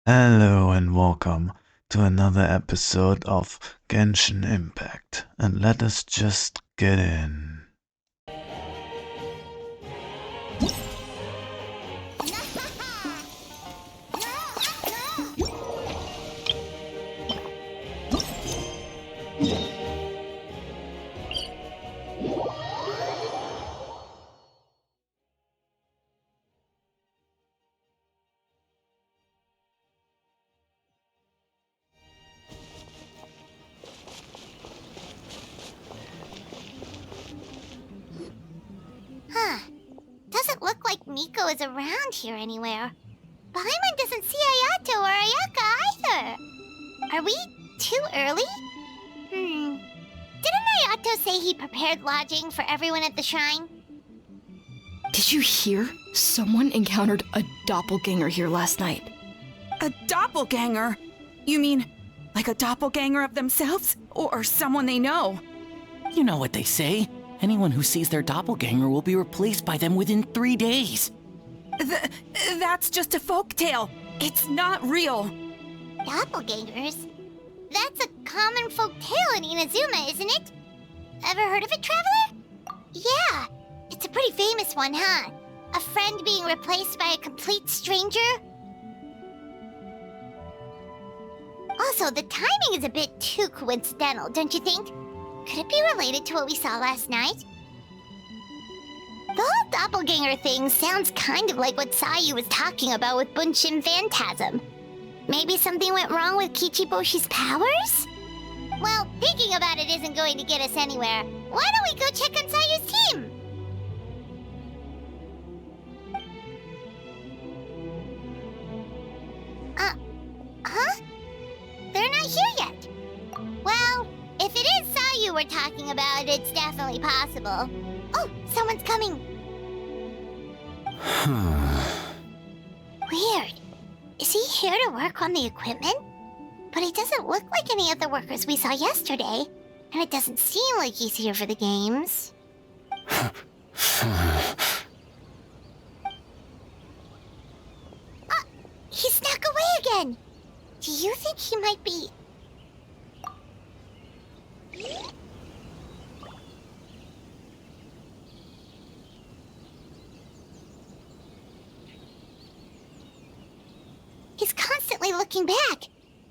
Hello and welcome to another episode of Genshin Impact. And let us just get in. Huh. Doesn't look like Miko is around here anywhere. Paimon doesn't see Ayato or Ayaka either. Are we too early? Didn't Ayato say he prepared lodging for everyone at the shrine? Did you hear? Someone encountered a doppelganger here last night. A doppelganger? You mean like a doppelganger of themselves? Or someone they know? You know what they say. Anyone who sees their doppelganger will be replaced by them within 3 days. That's just a folktale. It's not real. Doppelgangers? That's a common folk tale in Inazuma, isn't it? Ever heard of it, Traveler? Yeah, it's a pretty famous one, huh? A friend being replaced by a complete stranger? Also, the timing is a bit too coincidental, don't you think? Could it be related to what we saw last night? The whole doppelganger thing sounds kind of like what Sayu was talking about with Bunshin Phantasm. Maybe something went wrong with Kichiboshi's powers? Well, thinking about it isn't going to get us anywhere. Why don't we go check on Sayu's team? Huh? They're not here yet. Well, if it is Sayu we're talking about, it's definitely possible. Oh, someone's coming. Weird. Is he here to work on the equipment? But he doesn't look like any of the workers we saw yesterday. And it doesn't seem like he's here for the games. He snuck away again. Do you think he might be... He's constantly looking back.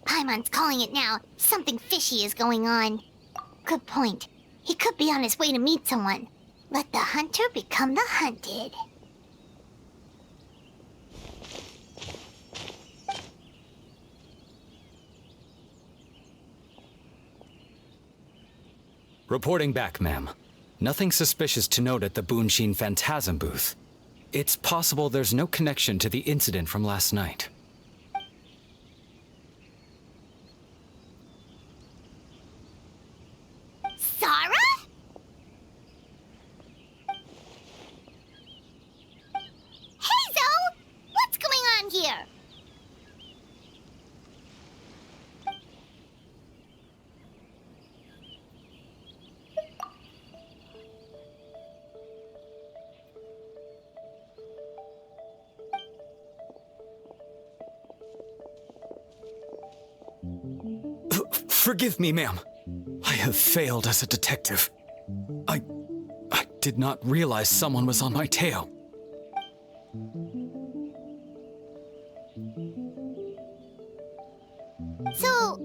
Paimon's calling it now. Something fishy is going on. Good point. He could be on his way to meet someone. Let the hunter become the hunted. Reporting back, ma'am. Nothing suspicious to note at the Bunshin Phantasm booth. It's possible there's no connection to the incident from last night. Sarah? Hazel! What's going on here? Forgive me, ma'am. I have failed as a detective. I did not realize someone was on my tail. So,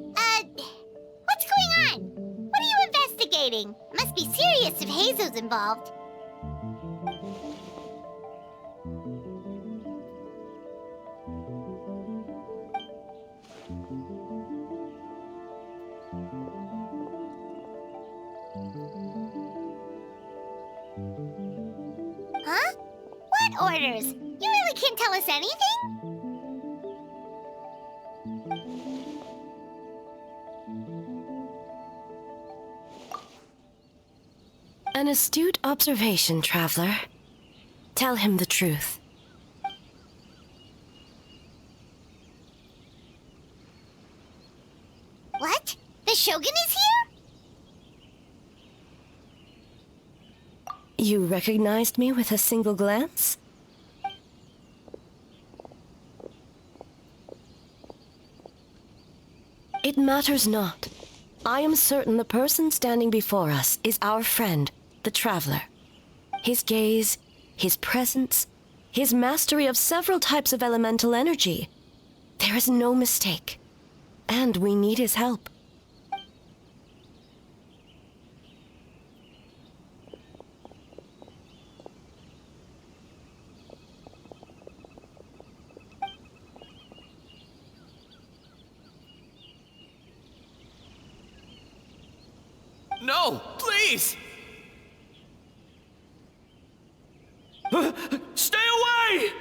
what's going on? What are you investigating? Must be serious if Hazel's involved. Huh? What orders? You really can't tell us anything? An astute observation, Traveler. Tell him the truth. What? The Shogun is here? You recognized me with a single glance? It matters not. I am certain the person standing before us is our friend, the Traveler. His gaze, his presence, his mastery of several types of elemental energy. There is no mistake. And we need his help. No, please! Stay away!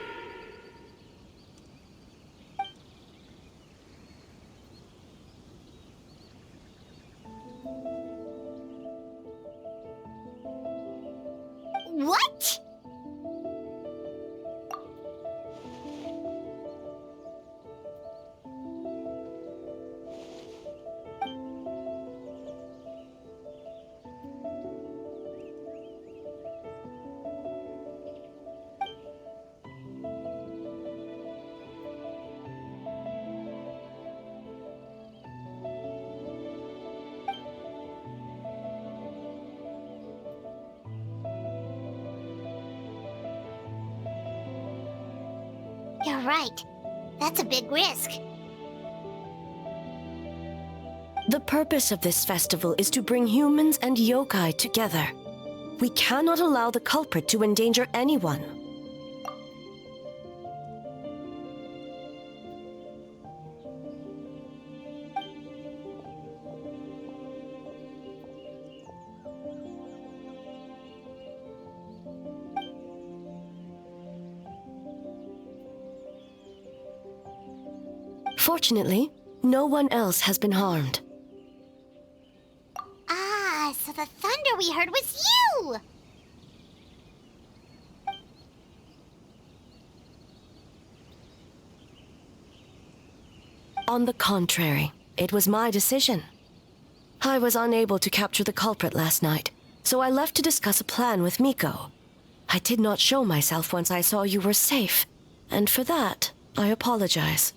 What? You're right. That's a big risk. The purpose of this festival is to bring humans and yokai together. We cannot allow the culprit to endanger anyone. Fortunately, no one else has been harmed. Ah, so the thunder we heard was you! On the contrary, it was my decision. I was unable to capture the culprit last night, so I left to discuss a plan with Miko. I did not show myself once I saw you were safe, and for that, I apologize.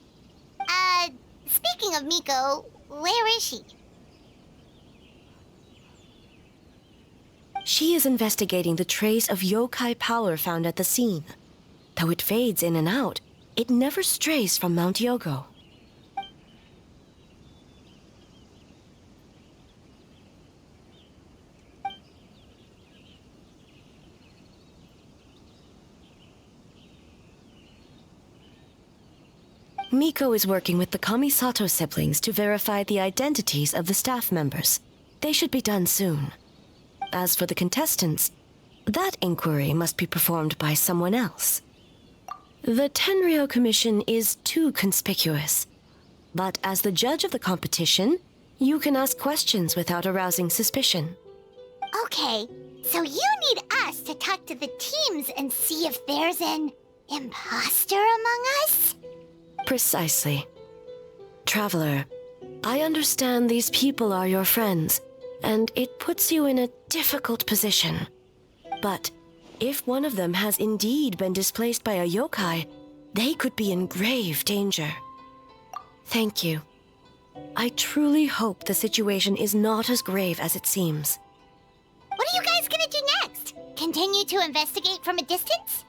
Speaking of Miko, where is she? She is investigating the trace of yokai power found at the scene. Though it fades in and out, it never strays from Mount Yogo. Miko is working with the Kamisato siblings to verify the identities of the staff members. They should be done soon. As for the contestants, that inquiry must be performed by someone else. The Tenryo Commission is too conspicuous. But as the judge of the competition, you can ask questions without arousing suspicion. Okay, so you need us to talk to the teams and see if there's an imposter among us? Precisely. Traveler, I understand these people are your friends, and it puts you in a difficult position. But if one of them has indeed been displaced by a yokai, they could be in grave danger. Thank you. I truly hope the situation is not as grave as it seems. What are you guys gonna do next? Continue to investigate from a distance?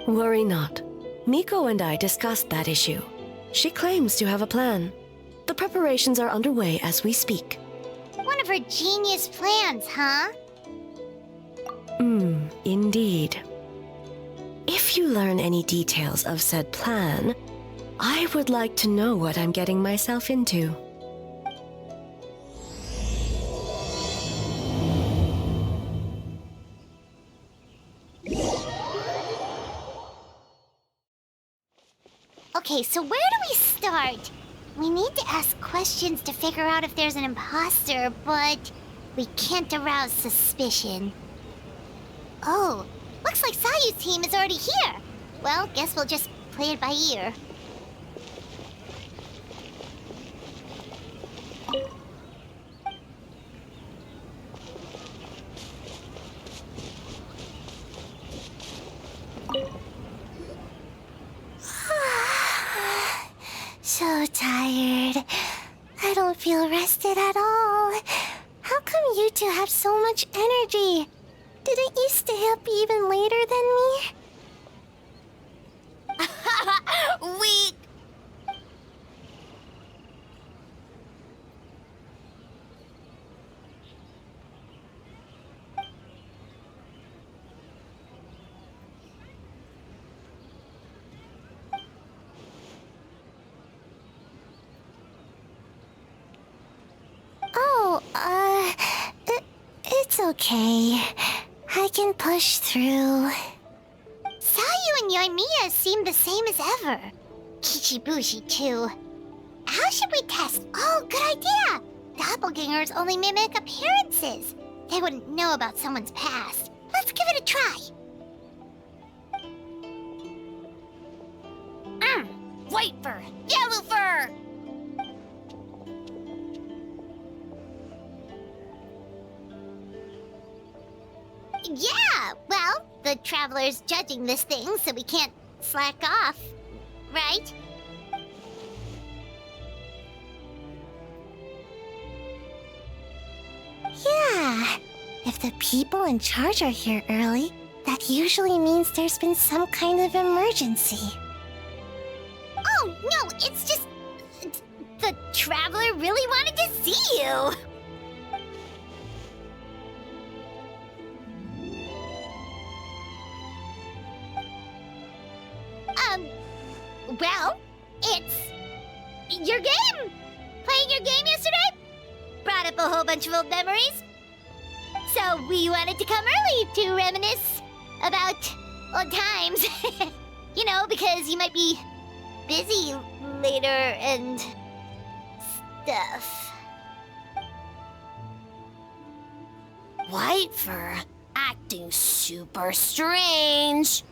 Worry not. Miko and I discussed that issue. She claims to have a plan. The preparations are underway as we speak. One of her genius plans, huh? Indeed. If you learn any details of said plan, I would like to know what I'm getting myself into. Okay, so where do we start? We need to ask questions to figure out if there's an imposter, but we can't arouse suspicion. Oh, looks like Sayu's team is already here. Well, guess we'll just play it by ear. exhausted at all. How come you two have so much energy? Didn't you stay up even later than me? We... Oh, it's okay. I can push through. Sayu and Yoimiya seem the same as ever. Kichibushi, too. How should we test? Oh, good idea! Doppelgangers only mimic appearances. They wouldn't know about someone's past. Let's give it a try. White fur! Yellow fur! Yeah, well, the Traveler's judging this thing, so we can't slack off, right? Yeah, if the people in charge are here early, that usually means there's been some kind of emergency. Oh, no, it's just... the Traveler really wanted to see you! Well, it's... your game! Playing your game yesterday? Brought up a whole bunch of old memories. So we wanted to come early to reminisce about old times. You know, because you might be busy later and stuff. White fur acting super strange.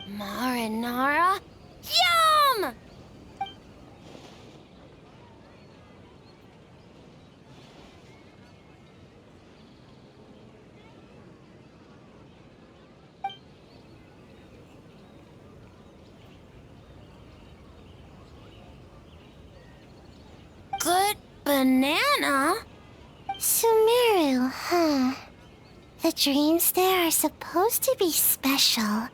Marinara? Yum! Good banana? Sumeru, huh? The dreams there are supposed to be special.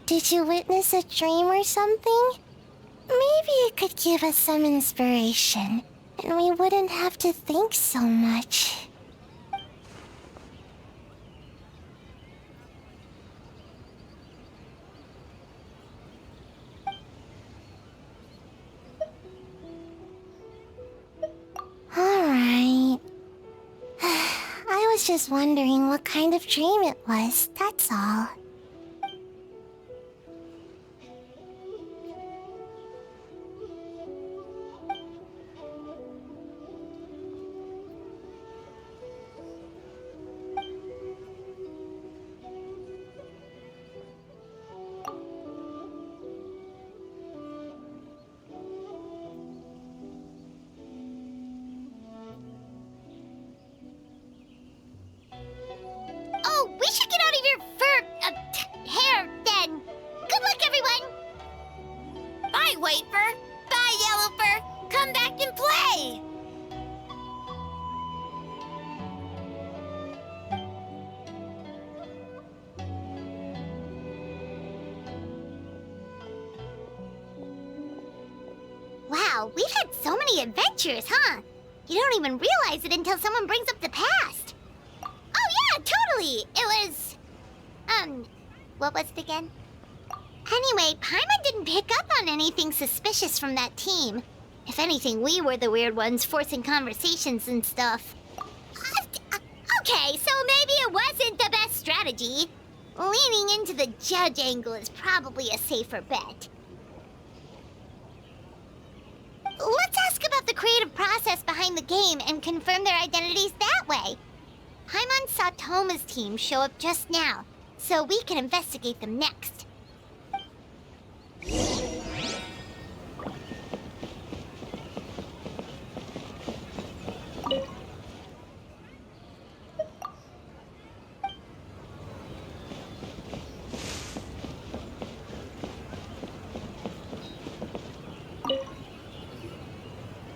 Did you witness a dream or something? Maybe it could give us some inspiration, and we wouldn't have to think so much. Alright. I was just wondering what kind of dream it was, that's all. Oh, we should get out of your hair then. Good luck, everyone. Bye, White fur. Bye, Yellow fur. Come back and play. Wow, we've had so many adventures, huh? You don't even realize it until someone brings up the past. Oh yeah, totally. It was... what was it again? Anyway, Paimon didn't pick up on anything suspicious from that team. If anything, we were the weird ones forcing conversations and stuff. Okay, so maybe it wasn't the best strategy. Leaning into the judge angle is probably a safer bet. Let's ask about the creative process behind the game and confirm their identities that way. Paimon saw Toma's team show up just now. so we can investigate them next.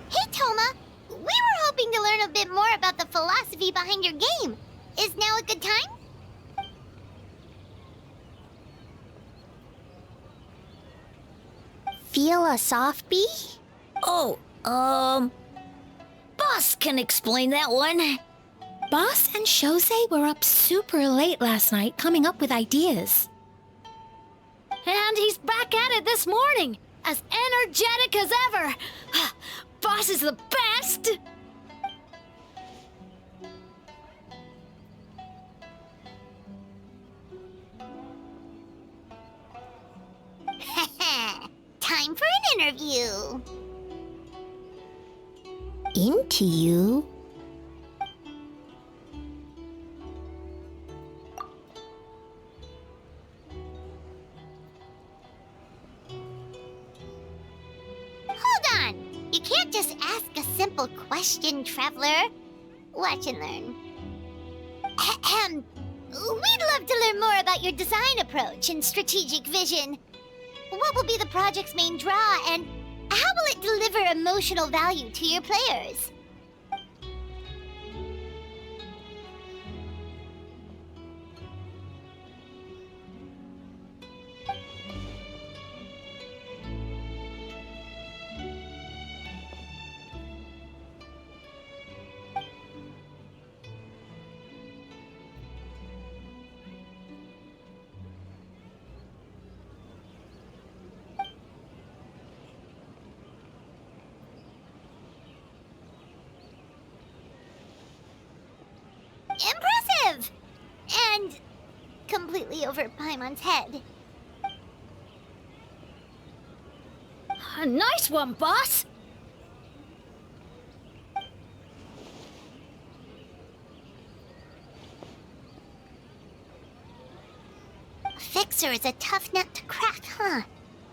Hey, Toma! We were hoping to learn a bit more about the philosophy behind your game. Is now a good time? Feel a soft bee? Oh, Boss can explain that one. Boss and Shosei were up super late last night coming up with ideas. And he's back at it this morning, as energetic as ever. Boss is the best! Time for an interview. Into you? Hold on! You can't just ask a simple question, Traveler. Watch and learn. Ahem. We'd love to learn more about your design approach and strategic vision. What will be the project's main draw, and how will it deliver emotional value to your players? Impressive! And completely over Paimon's head. Nice one, boss! Fixer is a tough nut to crack, huh?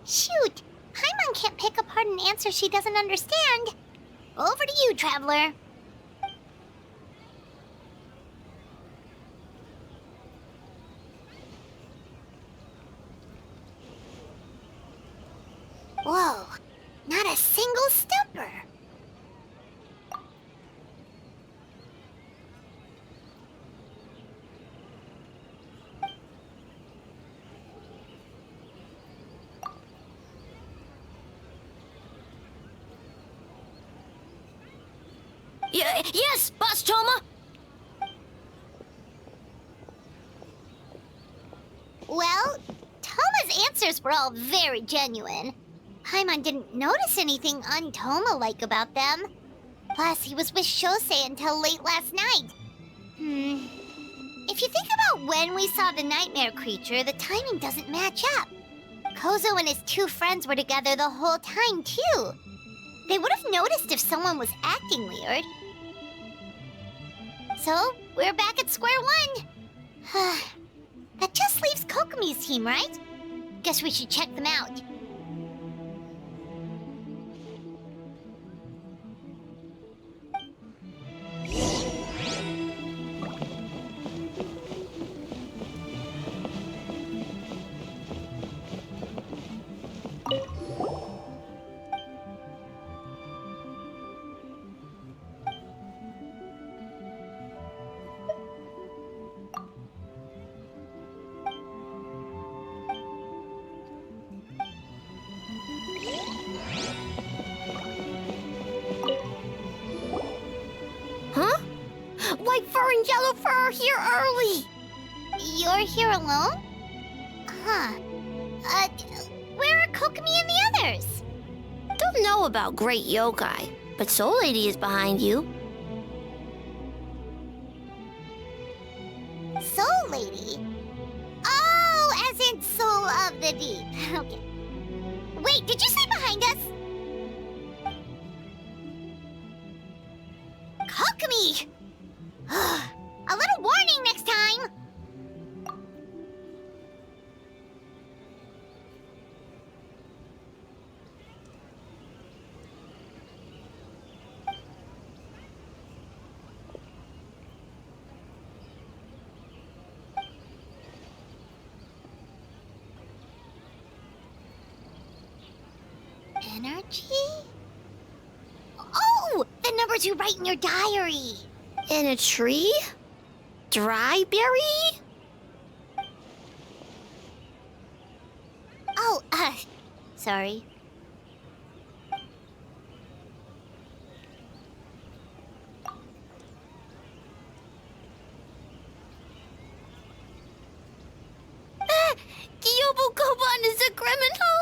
Shoot! Paimon can't pick apart an answer she doesn't understand. Over to you, Traveler. Whoa, not a single stumper. Yes, Boss Toma! Well, Toma's answers were all very genuine. Paimon didn't notice anything un-Toma-like about them. Plus, he was with Shosei until late last night. If you think about when we saw the nightmare creature, the timing doesn't match up. Kozo and his two friends were together the whole time, too. They would have noticed if someone was acting weird. So, we're back at square one. That just leaves Kokomi's team, right? Guess we should check them out. White fur and yellow fur are here early! You're here alone? Huh. Where are Kokomi and the others? Don't know about Great Yokai, but Soul Lady is behind you. Soul Lady? Oh, as in Soul of the Deep. Okay. Wait, did you say behind us? Kokomi! A little warning next time! G? Oh! The numbers you write in your diary! In a tree? Dryberry? Oh, sorry. Yobukoban is a criminal?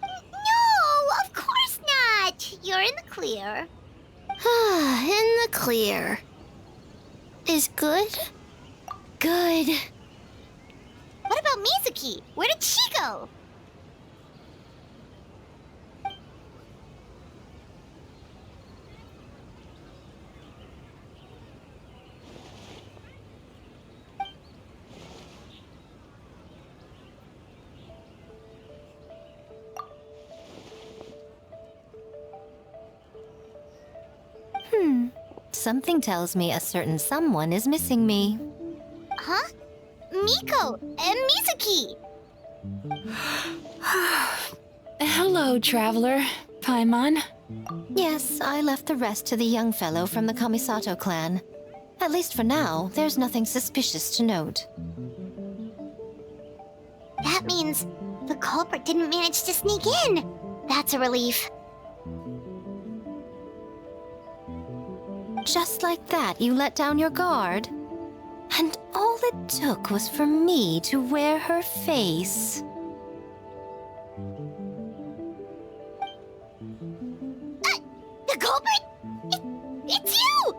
No, of course not! You're in the clear. In the clear. Is good? Good. What about Mizuki? Where did she go? Something tells me a certain someone is missing me. Huh? Miko and Mizuki! Hello, traveler. Paimon. Yes, I left the rest to the young fellow from the Kamisato clan. At least for now, there's nothing suspicious to note. That means the culprit didn't manage to sneak in. That's a relief. Just like that, you let down your guard? And all it took was for me to wear her face. The culprit? It's you!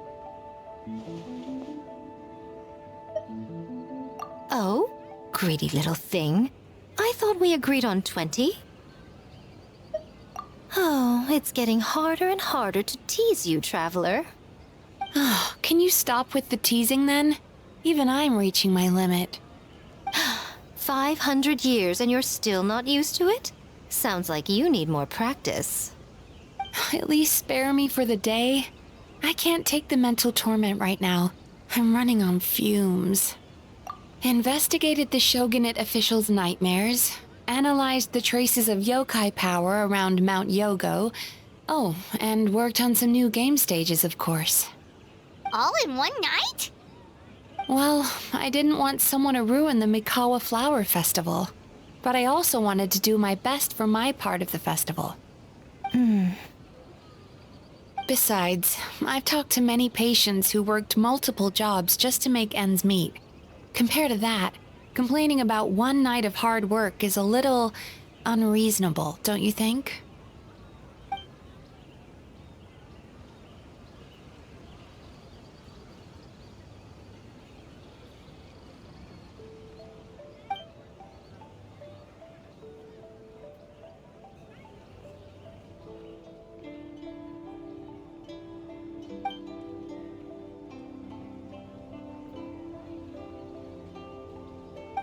Oh, greedy little thing. I thought we agreed on 20. Oh, it's getting harder and harder to tease you, traveler. Can you stop with the teasing then? Even I'm reaching my limit. 500 years and you're still not used to it? Sounds like you need more practice. At least spare me for the day. I can't take the mental torment right now. I'm running on fumes. Investigated the shogunate officials' nightmares. Analyzed the traces of yokai power around Mount Yogo. Oh, and worked on some new game stages, of course. All in one night? Well, I didn't want someone to ruin the Mikawa Flower Festival. But I also wanted to do my best for my part of the festival. Besides, I've talked to many patients who worked multiple jobs just to make ends meet. Compared to that, complaining about one night of hard work is a little unreasonable, don't you think?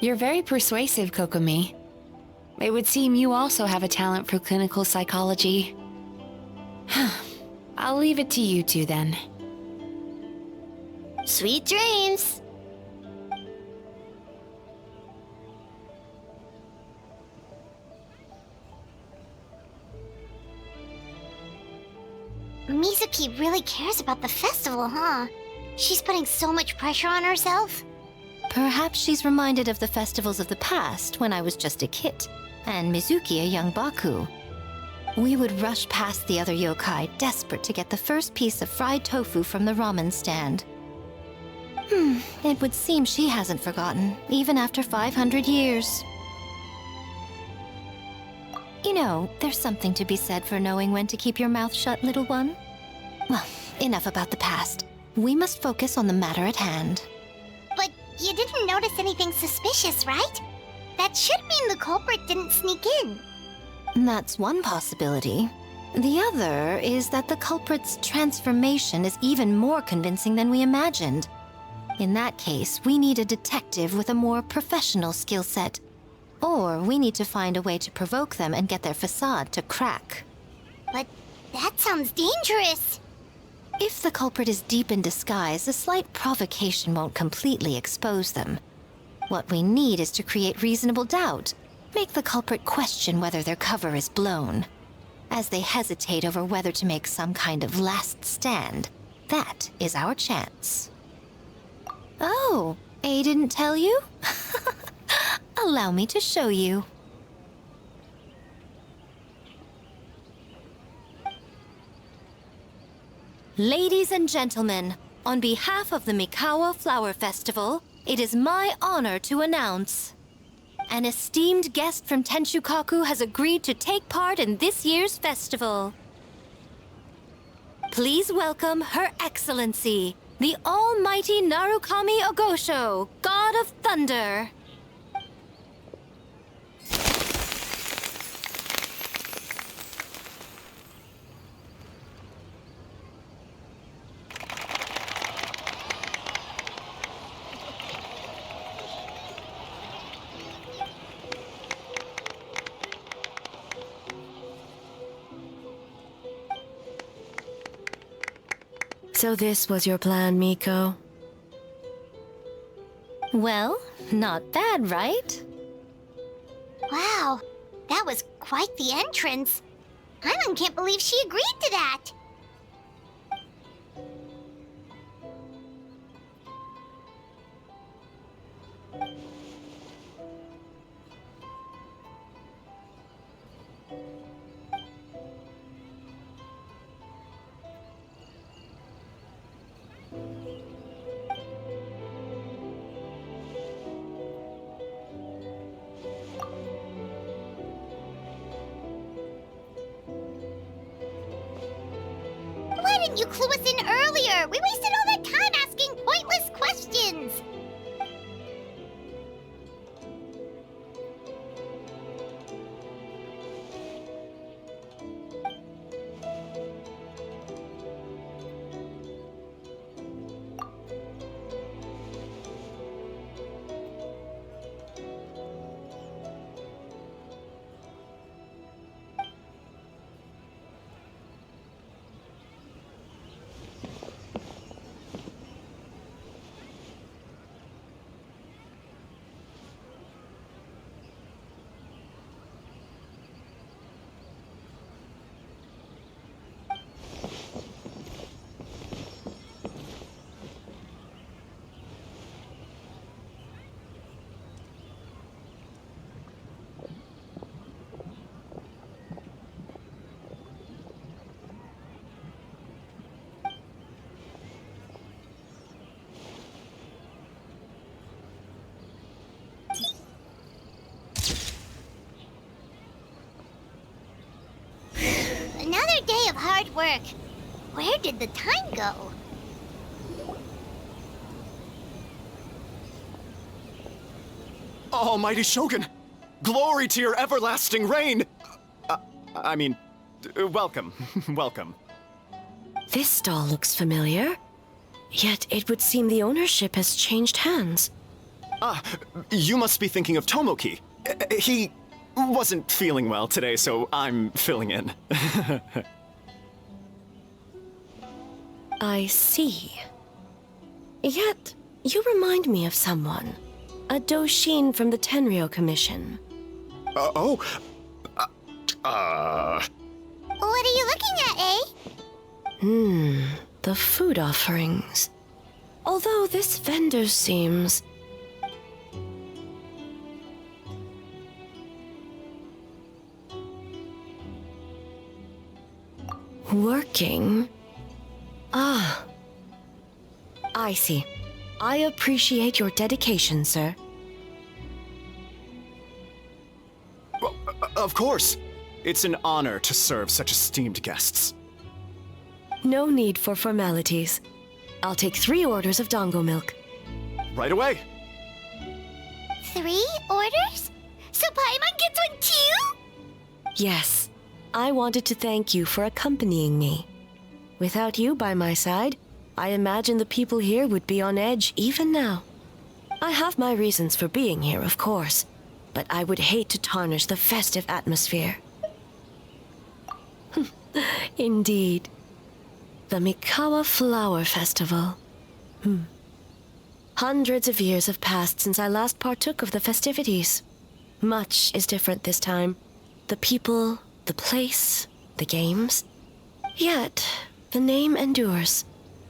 You're very persuasive, Kokomi. It would seem you also have a talent for clinical psychology. I'll leave it to you two then. Sweet dreams! Mizuki really cares about the festival, huh? She's putting so much pressure on herself. Perhaps she's reminded of the festivals of the past when I was just a kid, and Mizuki a young Baku. We would rush past the other yokai, desperate to get the first piece of fried tofu from the ramen stand. It would seem she hasn't forgotten, even after 500 years. You know, there's something to be said for knowing when to keep your mouth shut, little one. Well, enough about the past. We must focus on the matter at hand. But you didn't notice anything suspicious, right? That should mean the culprit didn't sneak in. That's one possibility. The other is that the culprit's transformation is even more convincing than we imagined. In that case, we need a detective with a more professional skill set. Or we need to find a way to provoke them and get their facade to crack. But that sounds dangerous. If the culprit is deep in disguise, a slight provocation won't completely expose them. What we need is to create reasonable doubt. Make the culprit question whether their cover is blown. as they hesitate over whether to make some kind of last stand. That is our chance. Oh, A didn't tell you? Allow me to show you. Ladies and gentlemen, on behalf of the Mikawa Flower Festival, it is my honor to announce an esteemed guest from Tenshukaku has agreed to take part in this year's festival. Please welcome Her Excellency, the Almighty Narukami Ogosho, God of Thunder. So this was your plan, Miko? Well, not bad, right? Wow, that was quite the entrance. Paimon can't believe she agreed to that. Why didn't you clue us in earlier? We wasted all that time asking pointless questions. Another day of hard work. Where did the time go? Almighty Shogun! Glory to your everlasting reign! Welcome. Welcome. This stall looks familiar. Yet it would seem the ownership has changed hands. You must be thinking of Tomoki. He wasn't feeling well today, so I'm filling in. I see. Yet, you remind me of someone. A Doshin from the Tenryo Commission. What are you looking at, eh? The food offerings. Although this vendor seems... working? Ah. I see. I appreciate your dedication, sir. Well, of course. It's an honor to serve such esteemed guests. No need for formalities. I'll take 3 orders of dango milk. Right away. 3 orders? So Paimon gets one too? Yes. I wanted to thank you for accompanying me. Without you by my side, I imagine the people here would be on edge even now. I have my reasons for being here, of course, but I would hate to tarnish the festive atmosphere. Indeed. The Mikawa Flower Festival. Hundreds of years have passed since I last partook of the festivities. Much is different this time. The people, the place, the games. Yet, the name endures,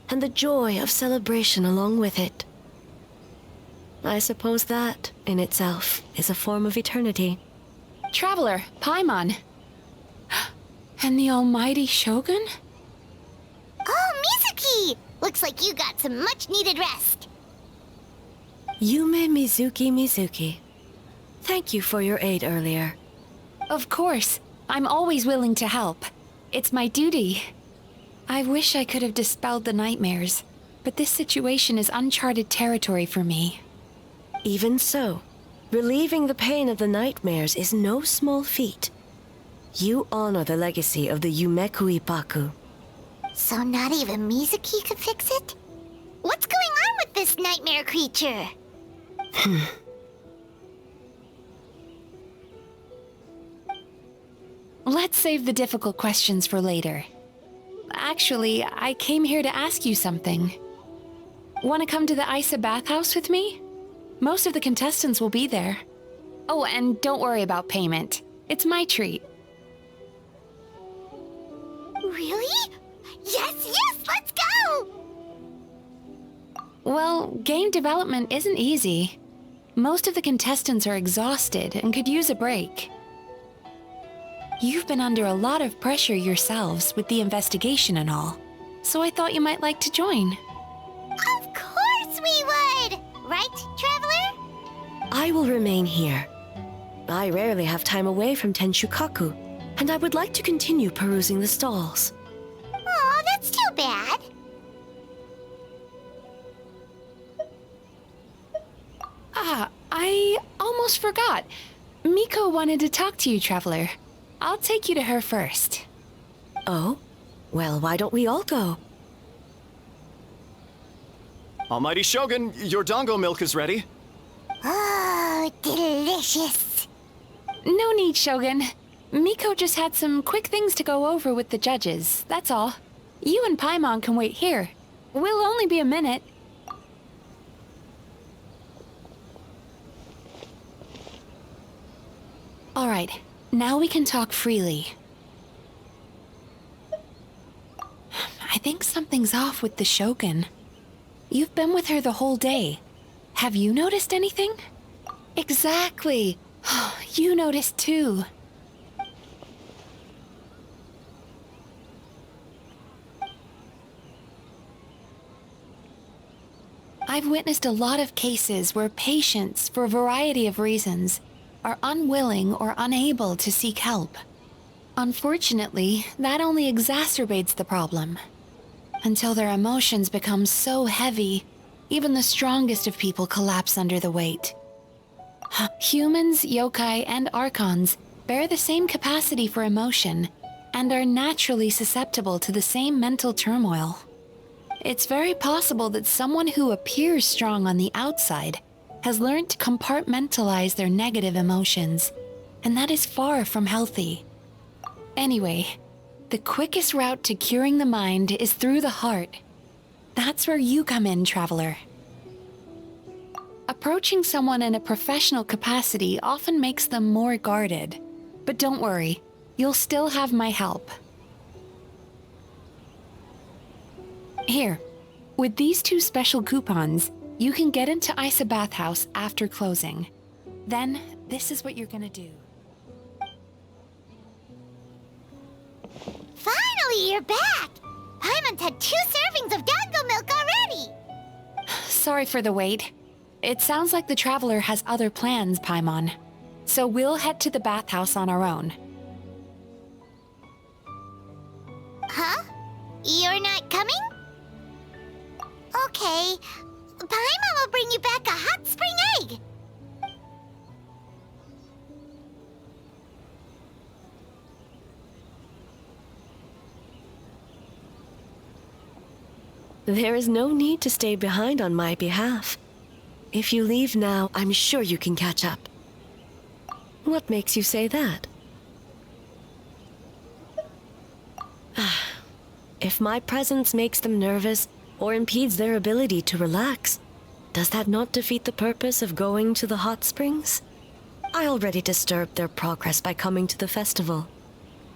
and the joy of celebration along with it. I suppose that, in itself, is a form of eternity. Traveler, Paimon. And the almighty Shogun? Oh, Mizuki! Looks like you got some much-needed rest. Yume Mizuki. Thank you for your aid earlier. Of course. I'm always willing to help. It's my duty. I wish I could have dispelled the nightmares, but this situation is uncharted territory for me. Even so, relieving the pain of the nightmares is no small feat. You honor the legacy of the Yumekui Baku. So not even Mizuki could fix it? What's going on with this nightmare creature? Let's save the difficult questions for later. Actually, I came here to ask you something. Want to come to the Isa bathhouse with me? Most of the contestants will be there. Oh, and don't worry about payment. It's my treat. Really? Yes, let's go! Well, game development isn't easy. Most of the contestants are exhausted and could use a break. You've been under a lot of pressure yourselves with the investigation and all, so I thought you might like to join. Of course we would! Right, Traveler? I will remain here. I rarely have time away from Tenshukaku, and I would like to continue perusing the stalls. Aw, that's too bad. I almost forgot. Miko wanted to talk to you, Traveler. I'll take you to her first. Oh? Well, why don't we all go? Almighty Shogun, your dango milk is ready. Oh, delicious. No need, Shogun. Miko just had some quick things to go over with the judges, that's all. You and Paimon can wait here. We'll only be a minute. All right, now we can talk freely. I think something's off with the Shogun. You've been with her the whole day. Have you noticed anything? Exactly. You noticed too. I've witnessed a lot of cases where patients, for a variety of reasons, are unwilling or unable to seek help. Unfortunately, that only exacerbates the problem. Until their emotions become so heavy, even the strongest of people collapse under the weight. Humans, yokai, and archons bear the same capacity for emotion and are naturally susceptible to the same mental turmoil. It's very possible that someone who appears strong on the outside has learned to compartmentalize their negative emotions, and that is far from healthy. Anyway, the quickest route to curing the mind is through the heart. That's where you come in, Traveler. Approaching someone in a professional capacity often makes them more guarded. But don't worry, you'll still have my help. Here, with these 2 special coupons, you can get into Isa Bathhouse after closing. Then, this is what you're gonna do. Finally, you're back! Paimon's had 2 servings of dango milk already! Sorry for the wait. It sounds like the Traveler has other plans, Paimon. So we'll head to the bathhouse on our own. Huh? You're not coming? Okay. Paimon will bring you back a hot spring egg! There is no need to stay behind on my behalf. If you leave now, I'm sure you can catch up. What makes you say that? If my presence makes them nervous or impedes their ability to relax, does that not defeat the purpose of going to the hot springs? I already disturbed their progress by coming to the festival.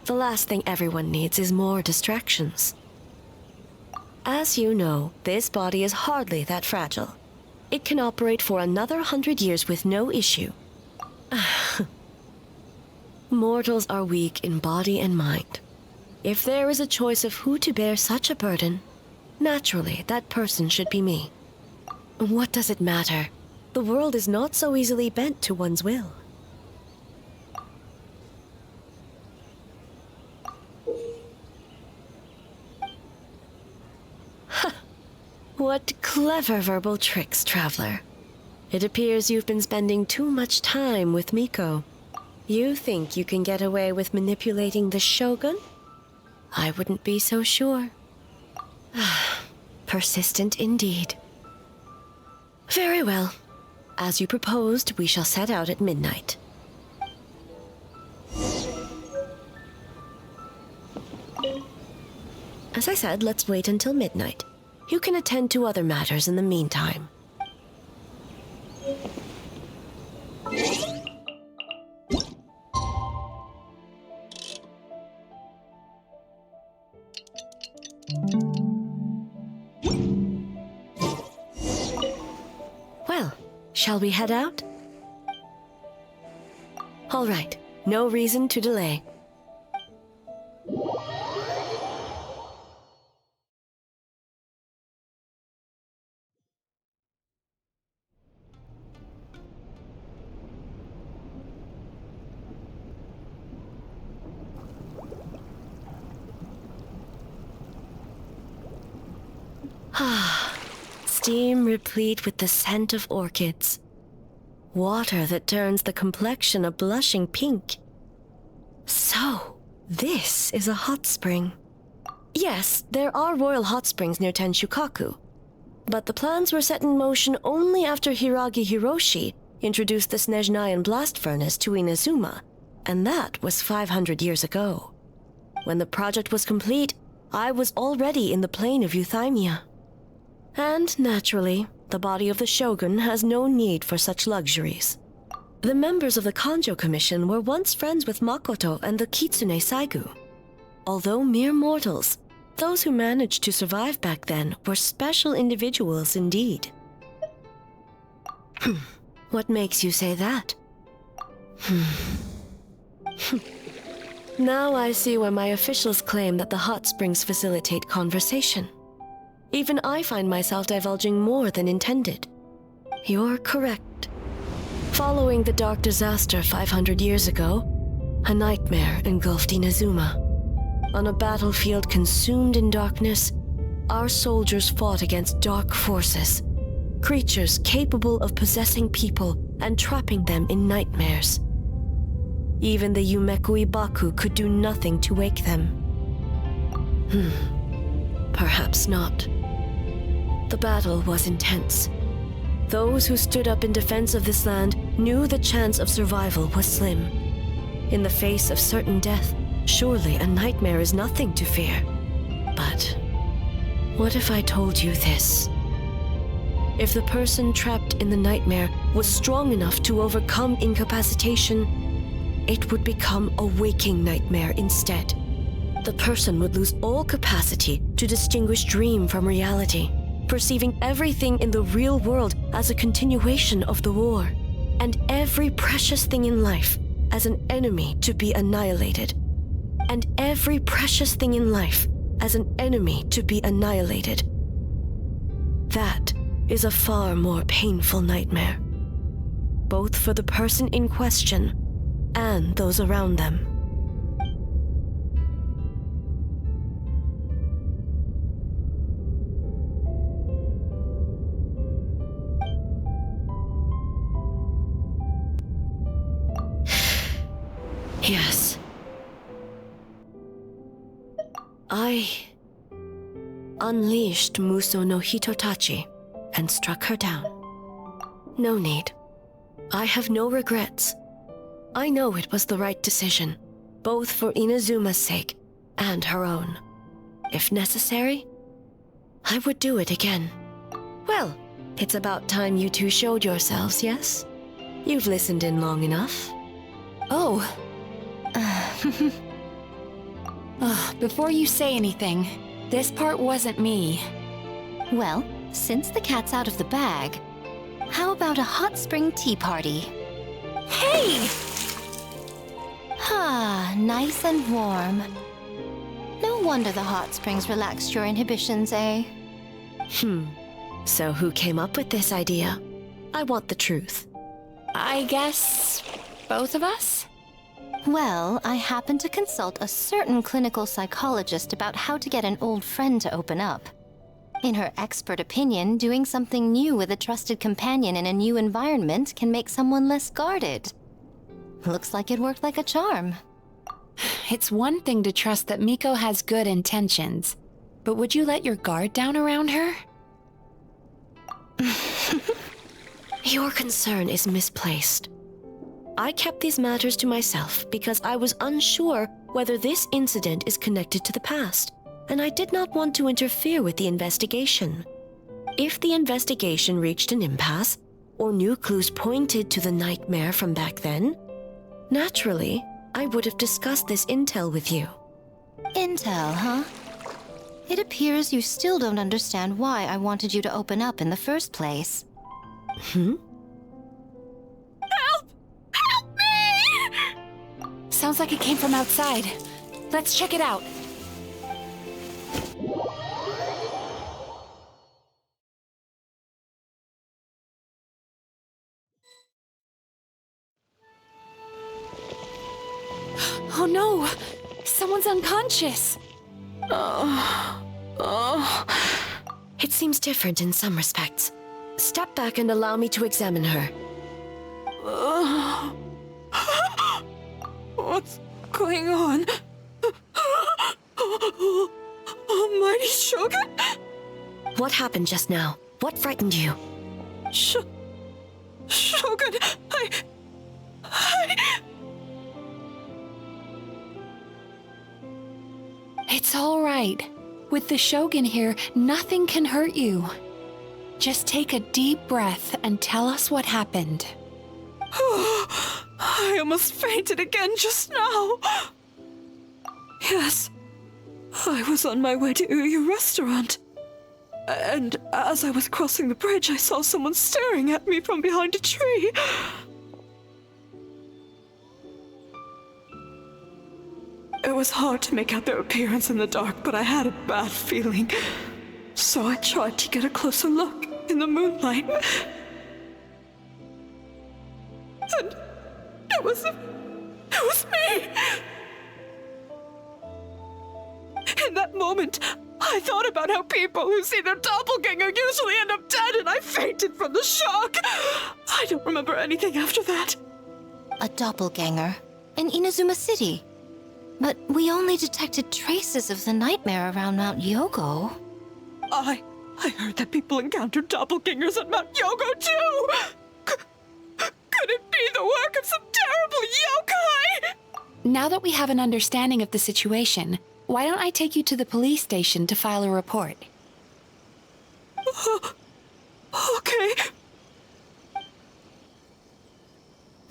The last thing everyone needs is more distractions. As you know, this body is hardly that fragile. It can operate for another 100 years with no issue. Mortals are weak in body and mind. If there is a choice of who to bear such a burden, naturally that person should be me. What does it matter? The world is not so easily bent to one's will. What clever verbal tricks, Traveler. It appears you've been spending too much time with Miko. You think you can get away with manipulating the Shogun? I wouldn't be so sure. Persistent indeed. Very well. As you proposed, we shall set out at midnight. As I said, let's wait until midnight. You can attend to other matters in the meantime. Well, shall we head out? All right, no reason to delay. Steam replete with the scent of orchids. Water that turns the complexion a blushing pink. So, this is a hot spring. Yes, there are royal hot springs near Tenshukaku, but the plans were set in motion only after Hiragi Hiroshi introduced the Snezhnayan blast furnace to Inazuma, and that was 500 years ago. When the project was complete, I was already in the plain of Euthymia. And naturally, the body of the Shogun has no need for such luxuries. The members of the Kanjo Commission were once friends with Makoto and the Kitsune Saigu. Although mere mortals, those who managed to survive back then were special individuals indeed. What makes you say that? Now I see why my officials claim that the hot springs facilitate conversation. Even I find myself divulging more than intended. You're correct. Following the dark disaster 500 years ago, a nightmare engulfed Inazuma. On a battlefield consumed in darkness, our soldiers fought against dark forces, creatures capable of possessing people and trapping them in nightmares. Even the Yumekui Baku could do nothing to wake them. Perhaps not. The battle was intense. Those who stood up in defense of this land knew the chance of survival was slim. In the face of certain death, surely a nightmare is nothing to fear. But what if I told you this? If the person trapped in the nightmare was strong enough to overcome incapacitation, it would become a waking nightmare instead. The person would lose all capacity to distinguish dream from reality, perceiving everything in the real world as a continuation of the war, and every precious thing in life as an enemy to be annihilated. And every precious thing in life as an enemy to be annihilated. That is a far more painful nightmare, both for the person in question and those around them. Yes. I unleashed Muso no Hitotachi and struck her down. No need. I have no regrets. I know it was the right decision, both for Inazuma's sake and her own. If necessary, I would do it again. Well, it's about time you two showed yourselves, yes? You've listened in long enough. Oh. Before you say anything, this part wasn't me. Well, since the cat's out of the bag, how about a hot spring tea party? Hey! Ah, nice and warm. No wonder the hot springs relaxed your inhibitions, eh? So who came up with this idea? I want the truth. I guess both of us? Well, I happened to consult a certain clinical psychologist about how to get an old friend to open up. In her expert opinion, doing something new with a trusted companion in a new environment can make someone less guarded. Looks like it worked like a charm. It's one thing to trust that Miko has good intentions, but would you let your guard down around her? Your concern is misplaced. I kept these matters to myself because I was unsure whether this incident is connected to the past, and I did not want to interfere with the investigation. If the investigation reached an impasse, or new clues pointed to the nightmare from back then, naturally, I would have discussed this intel with you. Intel, huh? It appears you still don't understand why I wanted you to open up in the first place. Sounds like it came from outside. Let's check it out. Oh no! Someone's unconscious! It seems different in some respects. Step back and allow me to examine her. What's going on? Almighty Shogun? What happened just now? What frightened you? Shogun, I... It's all right. With the Shogun here, nothing can hurt you. Just take a deep breath and tell us what happened. I almost fainted again just now. Yes, I was on my way to your restaurant. And as I was crossing the bridge, I saw someone staring at me from behind a tree. It was hard to make out their appearance in the dark, but I had a bad feeling. So I tried to get a closer look in the moonlight. And it was me! In that moment, I thought about how people who see their doppelganger usually end up dead, and I fainted from the shock. I don't remember anything after that. A doppelganger in Inazuma City. But we only detected traces of the nightmare around Mount Yogo. I heard that people encountered doppelgangers at Mount Yogo too! Could it be the work of some terrible yokai? Now that we have an understanding of the situation, why don't I take you to the police station to file a report? Okay.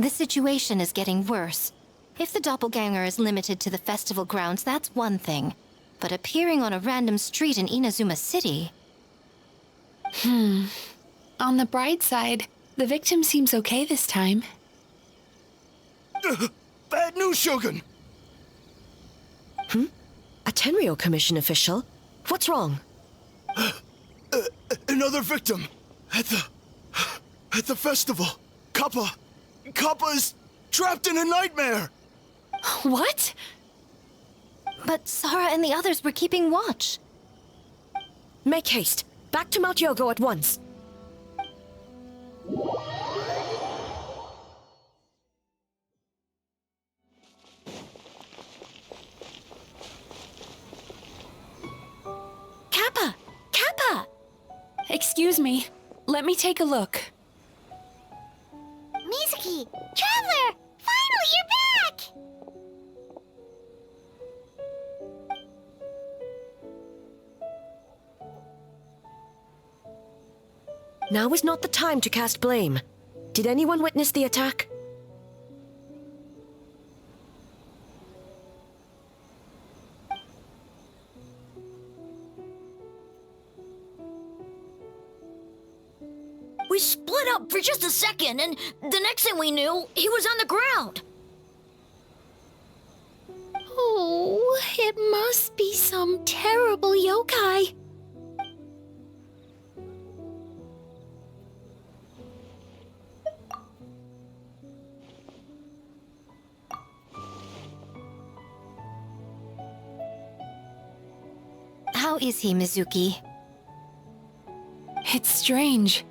The situation is getting worse. If the doppelganger is limited to the festival grounds, that's one thing. But appearing on a random street in Inazuma City... On the bright side, the victim seems okay this time. Bad news, Shogun! A Tenryo Commission official? What's wrong? Another victim! At the festival! Kappa is trapped in a nightmare! What? But Sara and the others were keeping watch. Make haste. Back to Mount Yogo at once. Kappa! Kappa! Excuse me. Let me take a look. Mizuki! Traveler! Finally, you're back! Now is not the time to cast blame. Did anyone witness the attack? We split up for just a second, and the next thing we knew, he was on the ground. Oh, it must be some terrible yokai. How is he, Mizuki? It's strange.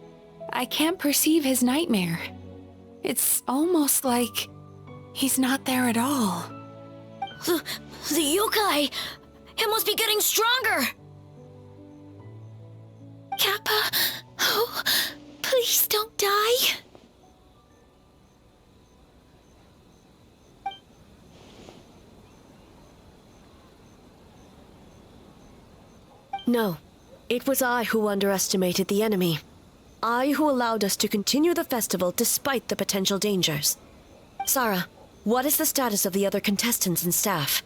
I can't perceive his nightmare. It's almost like he's not there at all. The yokai! It must be getting stronger! Kappa, oh, please don't die. No, it was I who underestimated the enemy. I who allowed us to continue the festival despite the potential dangers. Sarah, what is the status of the other contestants and staff?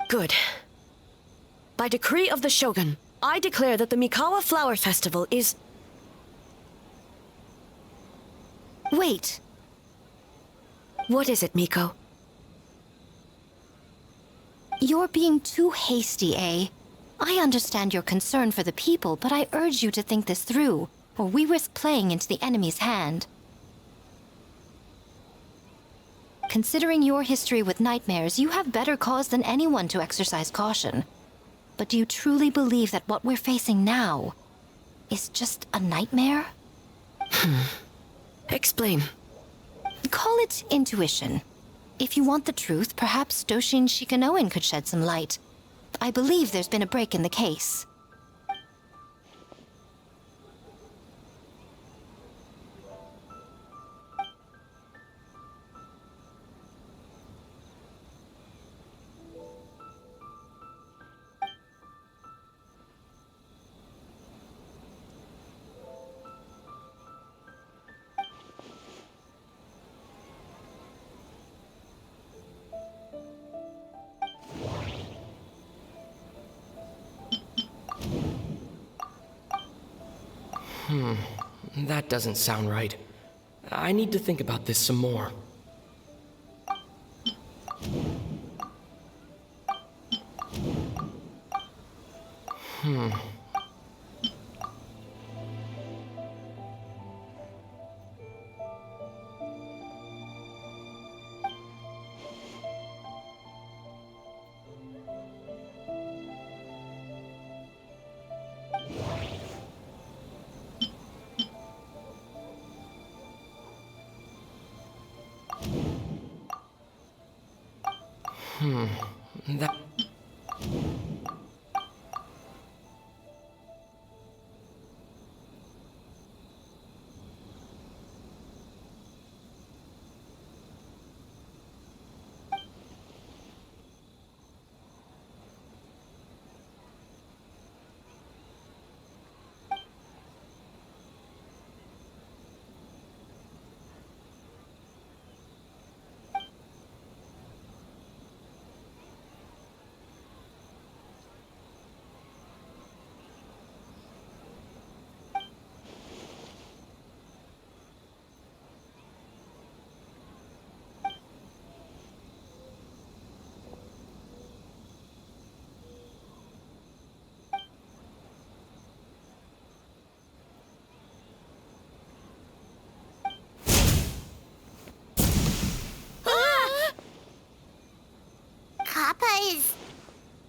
Good. By decree of the Shogun, I declare that the Mikawa Flower Festival is... Wait. What is it, Miko? You're being too hasty, eh? I understand your concern for the people, but I urge you to think this through, or we risk playing into the enemy's hand. Considering your history with nightmares, you have better cause than anyone to exercise caution. But do you truly believe that what we're facing now is just a nightmare? Explain. Call it intuition. If you want the truth, perhaps Doshin Shikanoin could shed some light. I believe there's been a break in the case. That doesn't sound right. I need to think about this some more. That...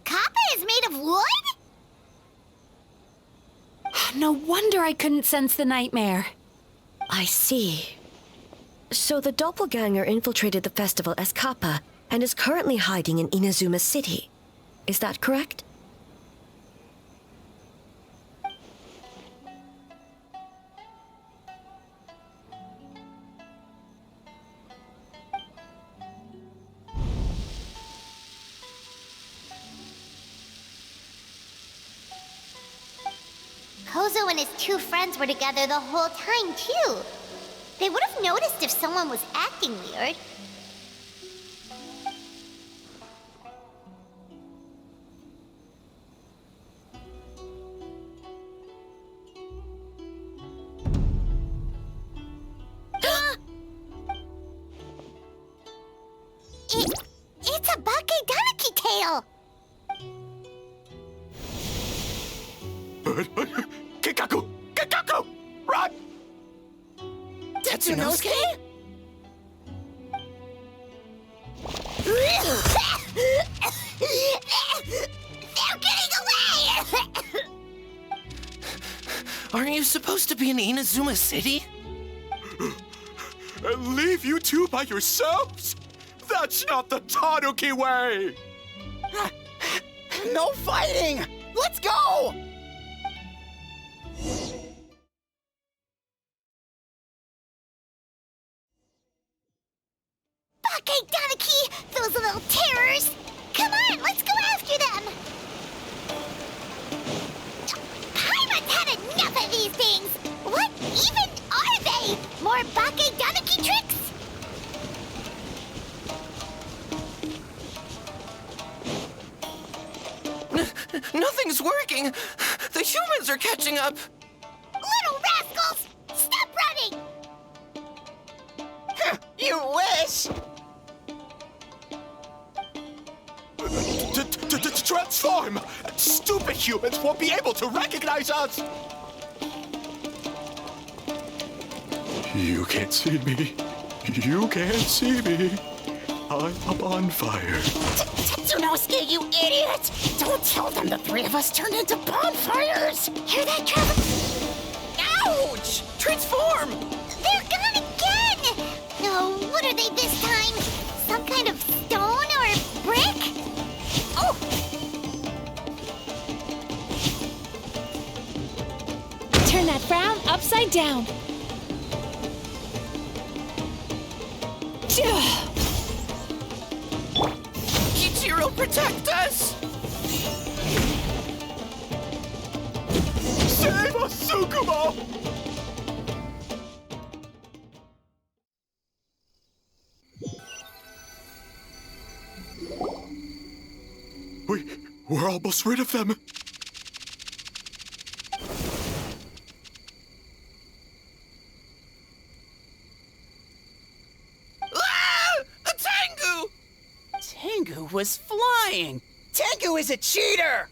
Kappa is made of wood? No wonder I couldn't sense the nightmare. I see. So the doppelganger infiltrated the festival as Kappa and is currently hiding in Inazuma City. Is that correct? Kozo and his two friends were together the whole time, too. They would have noticed if someone was acting weird. Bakedaniki tail! Kikaku! Kikaku! Run! Tetsunosuke? They're getting away! Aren't you supposed to be in Inazuma City? And leave you two by yourselves? That's not the Tanuki way! No fighting! Let's go! Bakedaniki! Those little terrors! Come on, let's go after them! Paimon's had enough of these things! What even are they? More Bakedaniki tricks? Nothing's working! The humans are catching up! Little rascals! Stop running! You wish! Transform! Stupid humans won't be able to recognize us! You can't see me. You can't see me. I'm up on fire. Tetsunosuke, you idiot! Don't tell them the three of us turned into bonfires! Hear that, Trevor? Ouch! Transform! They're gone again! Oh, what are they this time? Some kind of stone or brick? Oh! Turn that frown upside down. Kichiro, protect us! Save us, Tsukumo! We're almost rid of them. Ah! A Tengu! Tengu was flying! Tengu is a cheater!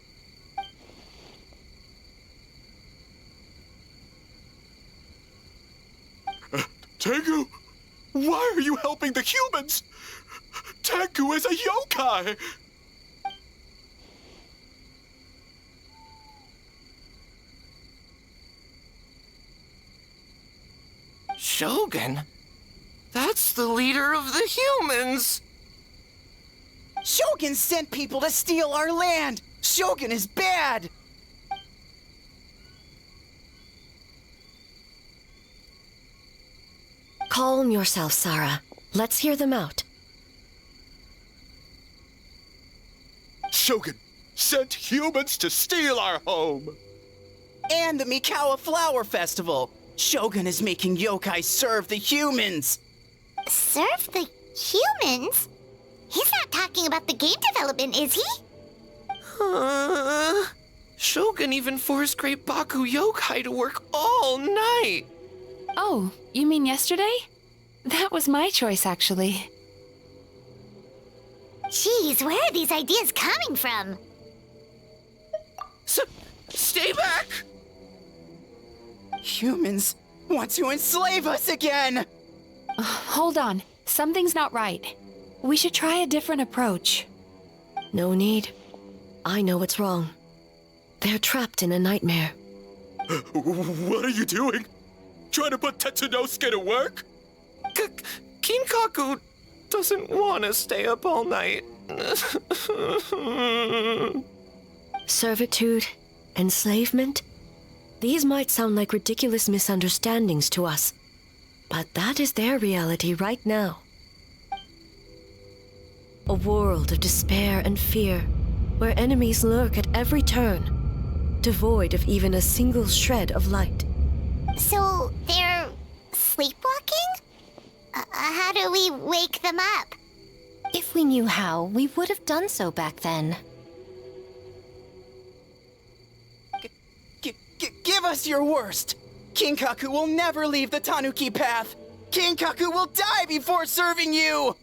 Tengu, why are you helping the humans? Tengu is a yokai! Shogun? That's the leader of the humans! Shogun sent people to steal our land! Shogun is bad! Calm yourself, Sarah. Let's hear them out. Shogun sent humans to steal our home! And the Mikawa Flower Festival! Shogun is making yokai serve the humans! Serve the humans? He's not talking about the game development, is he? Shogun even forced Great Baku Yokai to work all night! Oh, you mean yesterday? That was my choice, actually. Jeez, where are these ideas coming from? Stay back! Humans want to enslave us again! Hold on. Something's not right. We should try a different approach. No need. I know what's wrong. They're trapped in a nightmare. What are you doing? Trying to put Tetsunosuke to work? Kinkaku doesn't want to stay up all night. Servitude, enslavement? These might sound like ridiculous misunderstandings to us, but that is their reality right now. A world of despair and fear, where enemies lurk at every turn, devoid of even a single shred of light. So, they're sleepwalking? How do we wake them up? If we knew how, we would have done so back then. Give us your worst! Kinkaku will never leave the Tanuki path! Kinkaku will die before serving you!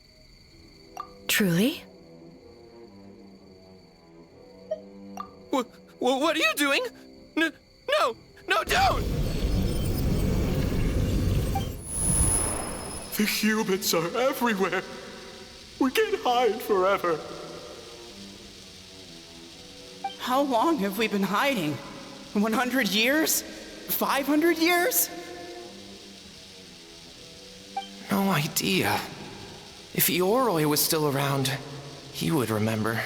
Truly? What are you doing? No, don't! The humans are everywhere. We can't hide forever. How long have we been hiding? 100 years? 500 years? No idea. If Yoroi was still around, he would remember.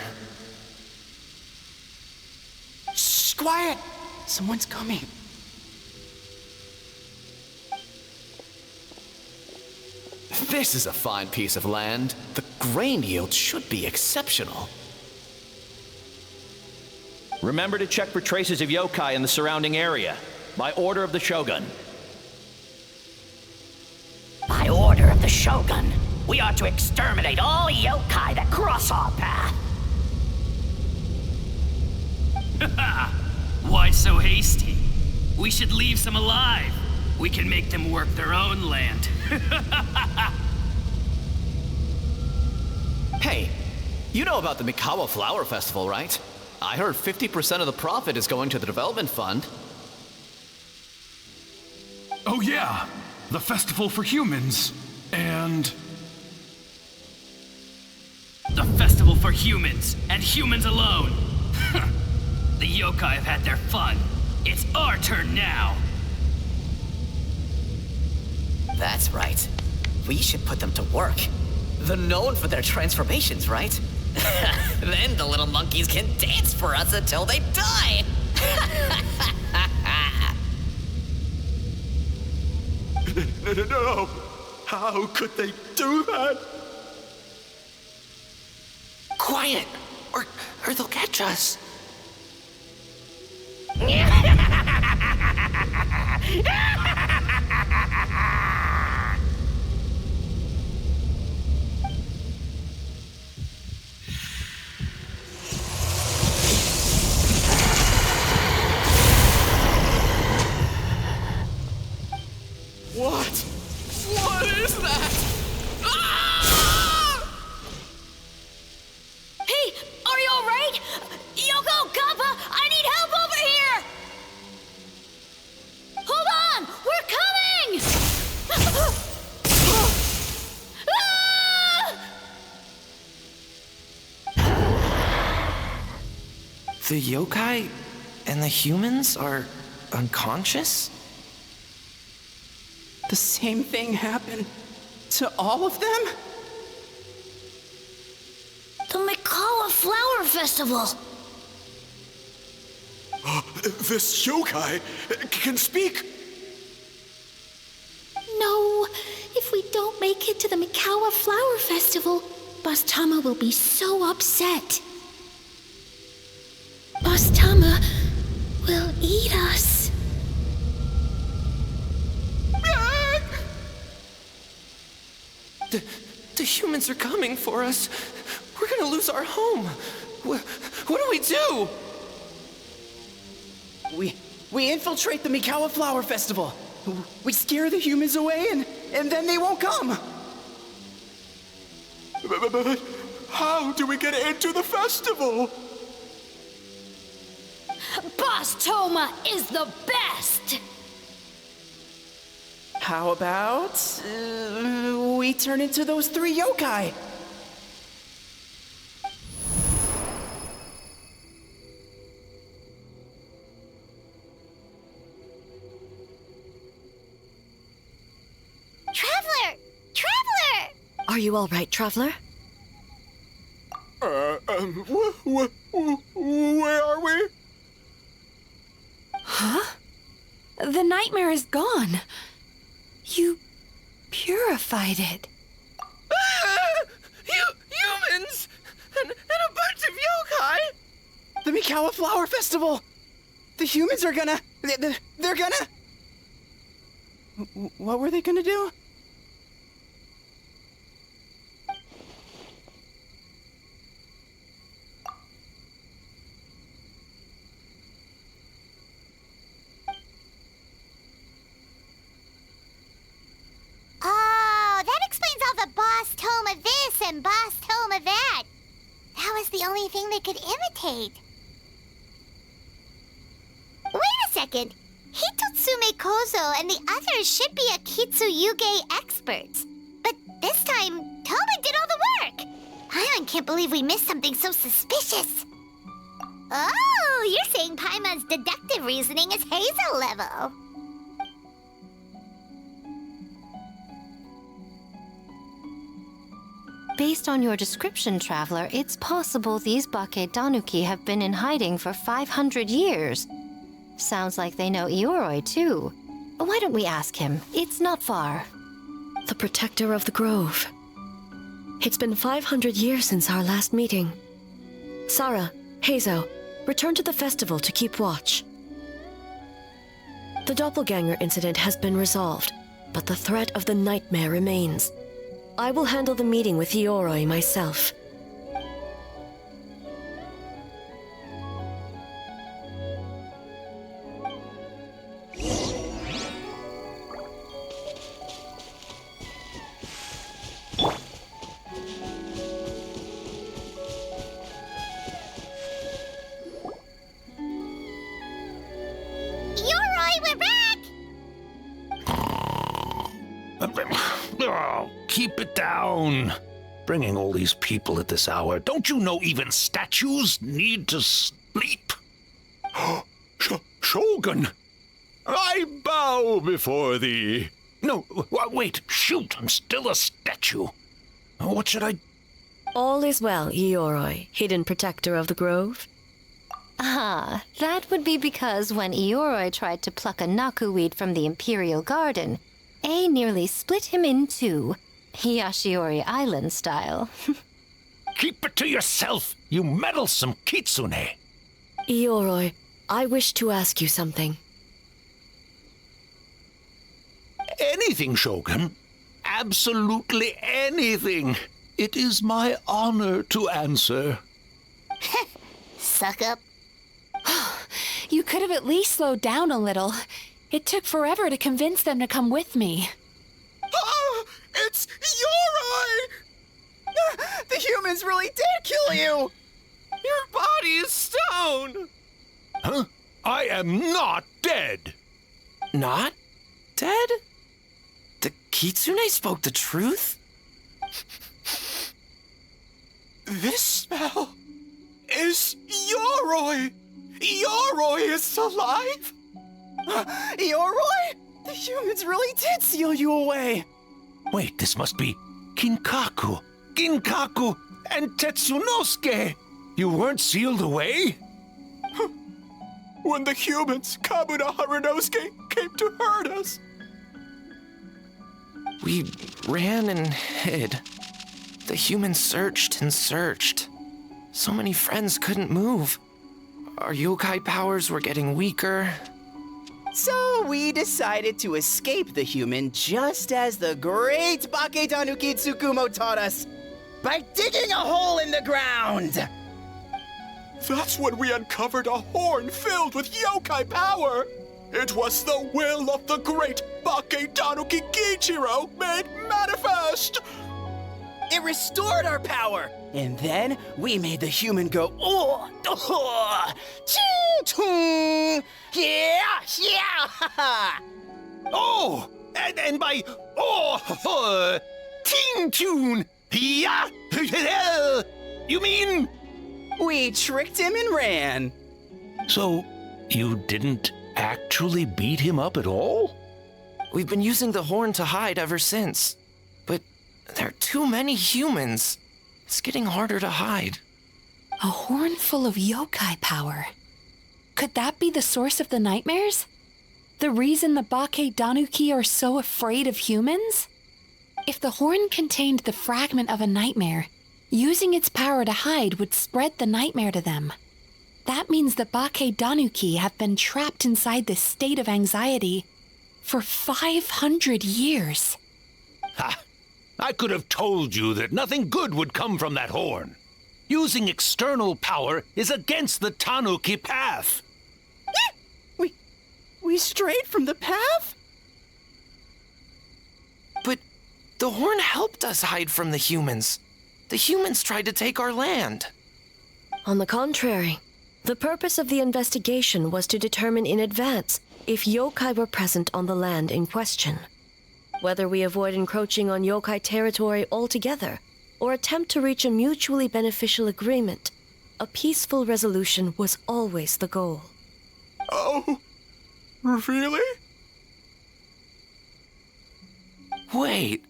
Shh, quiet! Someone's coming. This is a fine piece of land. The grain yield should be exceptional. Remember to check for traces of yokai in the surrounding area. By order of the Shogun. By order of the Shogun, we are to exterminate all yokai that cross our path. Why so hasty? We should leave some alive. We can make them work their own land. Hey, you know about the Mikawa Flower Festival, right? I heard 50% of the profit is going to the development fund. Oh yeah, the festival for humans. And... The festival for humans, and humans alone. The yokai have had their fun. It's our turn now. That's right. We should put them to work. They're known for their transformations, right? Then the little monkeys can dance for us until they die! No! How could they do that? Quiet, or they'll catch us. What is that? Ah! Hey, are you alright? Yoko, Kappa, I need help over here! Hold on! We're coming! The yokai and the humans are unconscious? The same thing happened to all of them? The Mikawa Flower Festival! This yokai can speak! No, if we don't make it to the Mikawa Flower Festival, Boss Tama will be so upset. Boss Tama will eat us. The humans are coming for us. We're gonna lose our home. What do we do? We infiltrate the Mikawa Flower Festival. We scare the humans away and then they won't come. But how do we get into the festival? Boss Toma is the best! How about we turn into those 3 yokai? Traveler! Traveler! Are you all right, Traveler? Where are we? Huh? The nightmare is gone. You purified it. Humans! And a bunch of yokai! The Mikawa Flower Festival! The humans are gonna... They're gonna... What were they gonna do? Oh, that explains all the Boss Toma this and Boss Toma that. That was the only thing they could imitate. second. Hitotsume Kozo and the others should be Akitsuyuge experts. But this time, Toma did all the work. Paimon can't believe we missed something so suspicious. Oh, you're saying Paimon's deductive reasoning is Hazel level. Based on your description, Traveler, it's possible these Bake Danuki have been in hiding for 500 years. Sounds like they know Ioroi, too. Why don't we ask him? It's not far. The protector of the grove. It's been 500 years since our last meeting. Sarah, Hazo, return to the festival to keep watch. The doppelganger incident has been resolved, but the threat of the nightmare remains. I will handle the meeting with Ioroi myself. Oh, keep it down. Bringing all these people at this hour. Don't you know even statues need to sleep? Shogun! I bow before thee. No, wait, shoot, I'm still a statue. What should I... All is well, Ioroi, hidden protector of the grove. Ah, that would be because when Ioroi tried to pluck a nakuweed from the Imperial Garden, A nearly split him in two, Yashiori Island style. Keep it to yourself, you meddlesome kitsune. Ioroi, I wish to ask you something. Anything, Shogun. Absolutely anything. It is my honor to answer. Suck up. You could have at least slowed down a little. It took forever to convince them to come with me. Oh, it's Ioroi! The humans really did kill you! Your body is stone! Huh? I am not dead! Not dead? The kitsune spoke the truth? This smell is Ioroi! Ioroi is alive! Ioroi? The humans really did seal you away! Wait, this must be Ginkaku, and Tetsunosuke! You weren't sealed away? When the humans, Kabuna Harunosuke, came to hurt us. We ran and hid. The humans searched and searched. So many friends couldn't move. Our yokai powers were getting weaker. So we decided to escape the human just as the great Bake Tanuki Tsukumo taught us, by digging a hole in the ground! That's when we uncovered a horn filled with yokai power! It was the will of the great Bake Tanuki Gichiro made manifest! It restored our power! And then we made the human go, oh, oh, ching, yeah, yeah, ha, ha. Oh, and by, oh, ting tune, yeah, you mean? We tricked him and ran. So, you didn't actually beat him up at all? We've been using the horn to hide ever since. But there are too many humans. It's getting harder to hide. A horn full of yokai power. Could that be the source of the nightmares? The reason the Bake Danuki are so afraid of humans? If the horn contained the fragment of a nightmare, using its power to hide would spread the nightmare to them. That means the Bake Danuki have been trapped inside this state of anxiety for 500 years. Ha! I could have told you that nothing good would come from that horn. Using external power is against the Tanuki path. We strayed from the path? But the horn helped us hide from the humans. The humans tried to take our land. On the contrary, The purpose of the investigation was to determine in advance if yokai were present on the land in question. Whether we avoid encroaching on yokai territory altogether or attempt to reach a mutually beneficial agreement, a peaceful resolution was always the goal. Oh, really? Wait,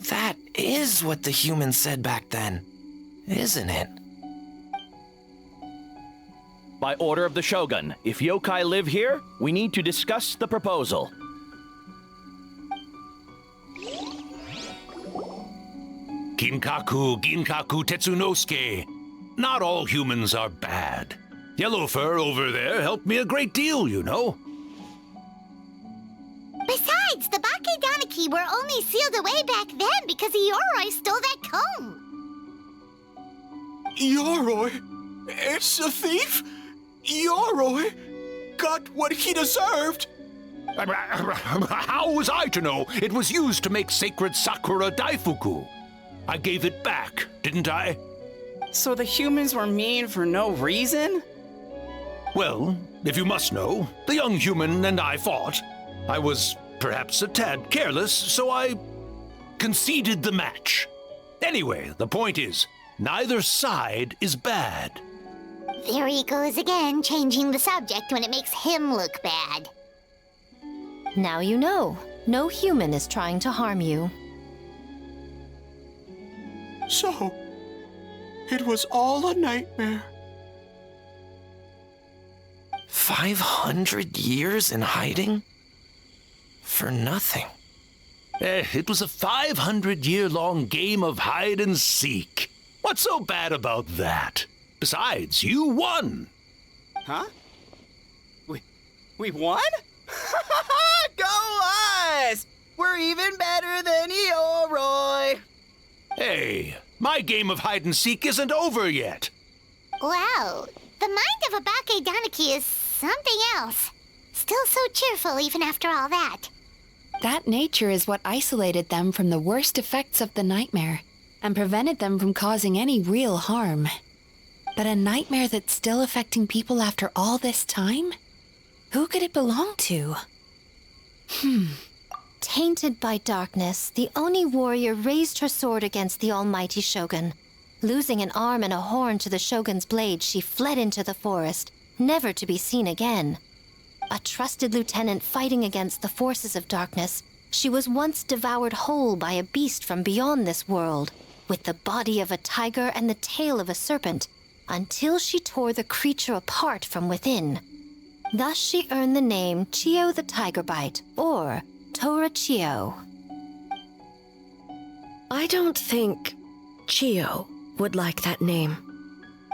that is what the humans said back then, isn't it? By order of the Shogun, if yokai live here, we need to discuss the proposal. Ginkaku Tetsunosuke. Not all humans are bad. Yellowfur over there helped me a great deal, you know. Besides, the Bakedaniki were only sealed away back then because Yoroi stole that comb. Yoroi? It's a thief? Yoroi got what he deserved. How was I to know? It was used to make sacred Sakura Daifuku. I gave it back, didn't I? So the humans were mean for no reason? Well, if you must know, the young human and I fought. I was perhaps a tad careless, so I conceded the match. Anyway, the point is, neither side is bad. There he goes again, changing the subject when it makes him look bad. Now you know. No human is trying to harm you. So, it was all a nightmare. 500 years in hiding? For nothing. It was a 500-year-long game of hide and seek. What's so bad about that? Besides, you won. Huh? We won? Go us! We're even better than Yoroi! Hey, my game of hide and seek isn't over yet. Wow, the mind of a Bakedaniki is something else. Still so cheerful even after all that. That nature is what isolated them from the worst effects of the nightmare and prevented them from causing any real harm. But a nightmare that's still affecting people after all this time? Who could it belong to? Tainted by darkness, the Oni warrior raised her sword against the almighty Shogun. Losing an arm and a horn to the Shogun's blade, she fled into the forest, never to be seen again. A trusted lieutenant fighting against the forces of darkness, she was once devoured whole by a beast from beyond this world, with the body of a tiger and the tail of a serpent, until she tore the creature apart from within. Thus she earned the name Chiyo the Tigerbite, or Tora Chiyo. I don't think Chiyo would like that name.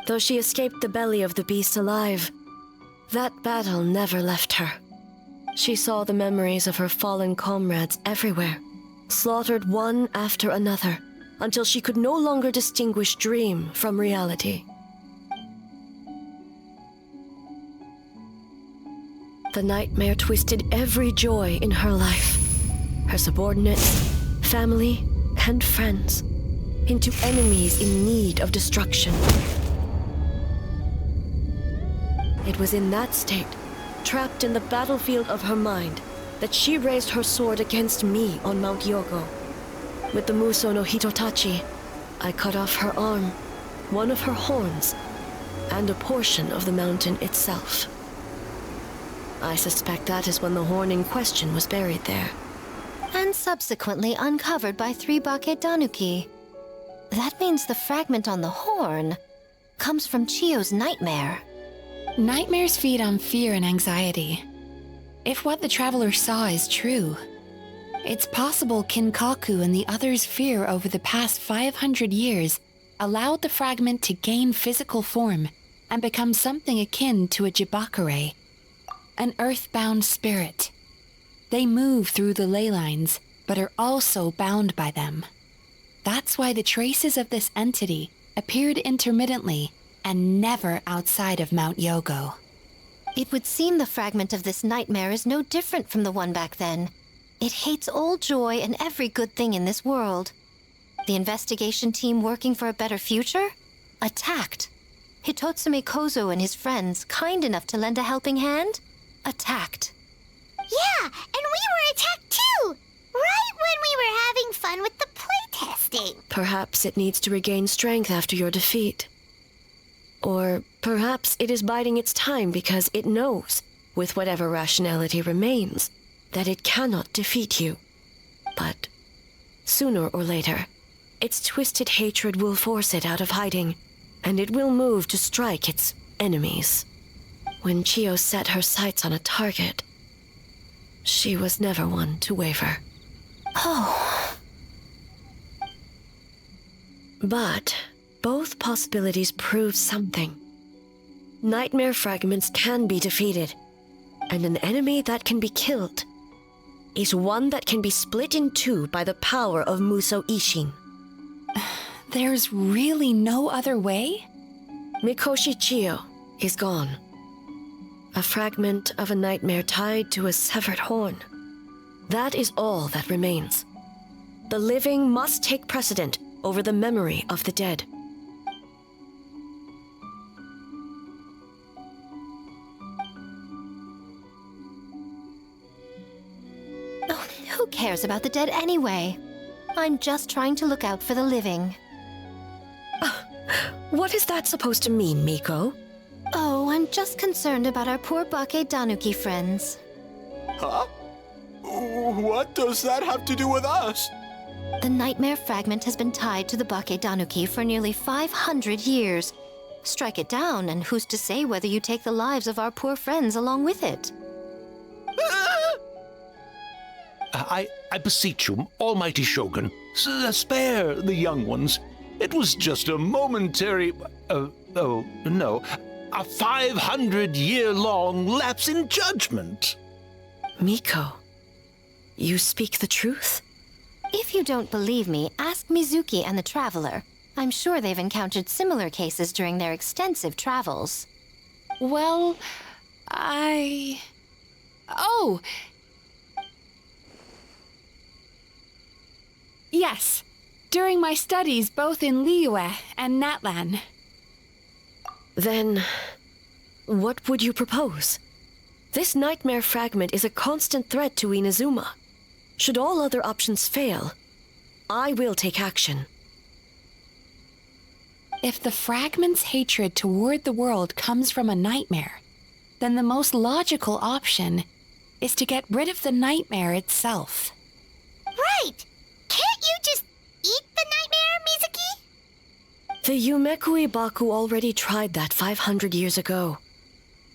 Though she escaped the belly of the beast alive, that battle never left her. She saw the memories of her fallen comrades everywhere, slaughtered one after another, until she could no longer distinguish dream from reality. The nightmare twisted every joy in her life, her subordinates, family, and friends, into enemies in need of destruction. It was in that state, trapped in the battlefield of her mind, that she raised her sword against me on Mount Yogo. With the Muso no Hitotachi, I cut off her arm, one of her horns, and a portion of the mountain itself. I suspect that is when the horn in question was buried there. And subsequently uncovered by 3 Bakedanuki. That means the fragment on the horn comes from Chiyo's nightmare. Nightmares feed on fear and anxiety. If what the traveler saw is true, it's possible Kinkaku and the others' fear over the past 500 years allowed the fragment to gain physical form and become something akin to a Jibakure, an earthbound spirit. They move through the ley lines, but are also bound by them. That's why the traces of this entity appeared intermittently and never outside of Mount Yogo. It would seem the fragment of this nightmare is no different from the one back then. It hates all joy and every good thing in this world. The investigation team working for a better future? Attacked. Hitotsume Kozo and his friends, kind enough to lend a helping hand, attacked. Yeah, and we were attacked too! Right when we were having fun with the playtesting. Perhaps it needs to regain strength after your defeat. Or perhaps it is biding its time because it knows, with whatever rationality remains, that it cannot defeat you. But sooner or later, its twisted hatred will force it out of hiding, and it will move to strike its enemies. When Chio set her sights on a target, she was never one to waver. Oh. But both possibilities prove something. Nightmare fragments can be defeated, and an enemy that can be killed is one that can be split in two by the power of Muso Ishin. There's really no other way? Mikoshi Chio is gone. A fragment of a nightmare tied to a severed horn. That is all that remains. The living must take precedent over the memory of the dead. Oh, who cares about the dead anyway? I'm just trying to look out for the living. What is that supposed to mean, Miko? Oh, I'm just concerned about our poor Bake Danuki friends. Huh? What does that have to do with us? The nightmare fragment has been tied to the Bake Danuki for nearly 500 years. Strike it down, and who's to say whether you take the lives of our poor friends along with it? I beseech you, almighty Shogun, spare the young ones. It was just a momentary... a 500-year-long lapse in judgment. Miko, you speak the truth? If you don't believe me, ask Mizuki and the Traveler. I'm sure they've encountered similar cases during their extensive travels. Well, Oh! Yes. During my studies both in Liyue and Natlan. Then, what would you propose? This nightmare fragment is a constant threat to Inazuma. Should all other options fail, I will take action. If the fragment's hatred toward the world comes from a nightmare, then the most logical option is to get rid of the nightmare itself. Right! Can't you just eat the nightmare, Mizuki? The Yumekui Baku already tried that 500 years ago.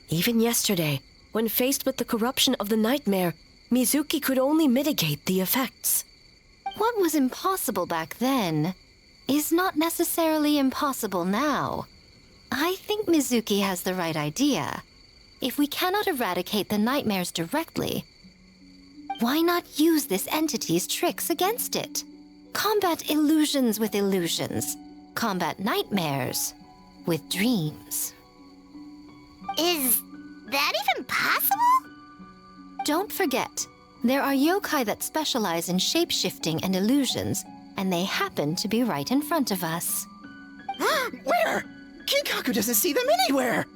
Even yesterday, when faced with the corruption of the nightmare, Mizuki could only mitigate the effects. What was impossible back then is not necessarily impossible now. I think Mizuki has the right idea. If we cannot eradicate the nightmares directly, why not use this entity's tricks against it? Combat illusions with illusions. Combat nightmares with dreams. Is that even possible? Don't forget, there are yokai that specialize in shape-shifting and illusions, and they happen to be right in front of us. Where? Kinkaku doesn't see them anywhere!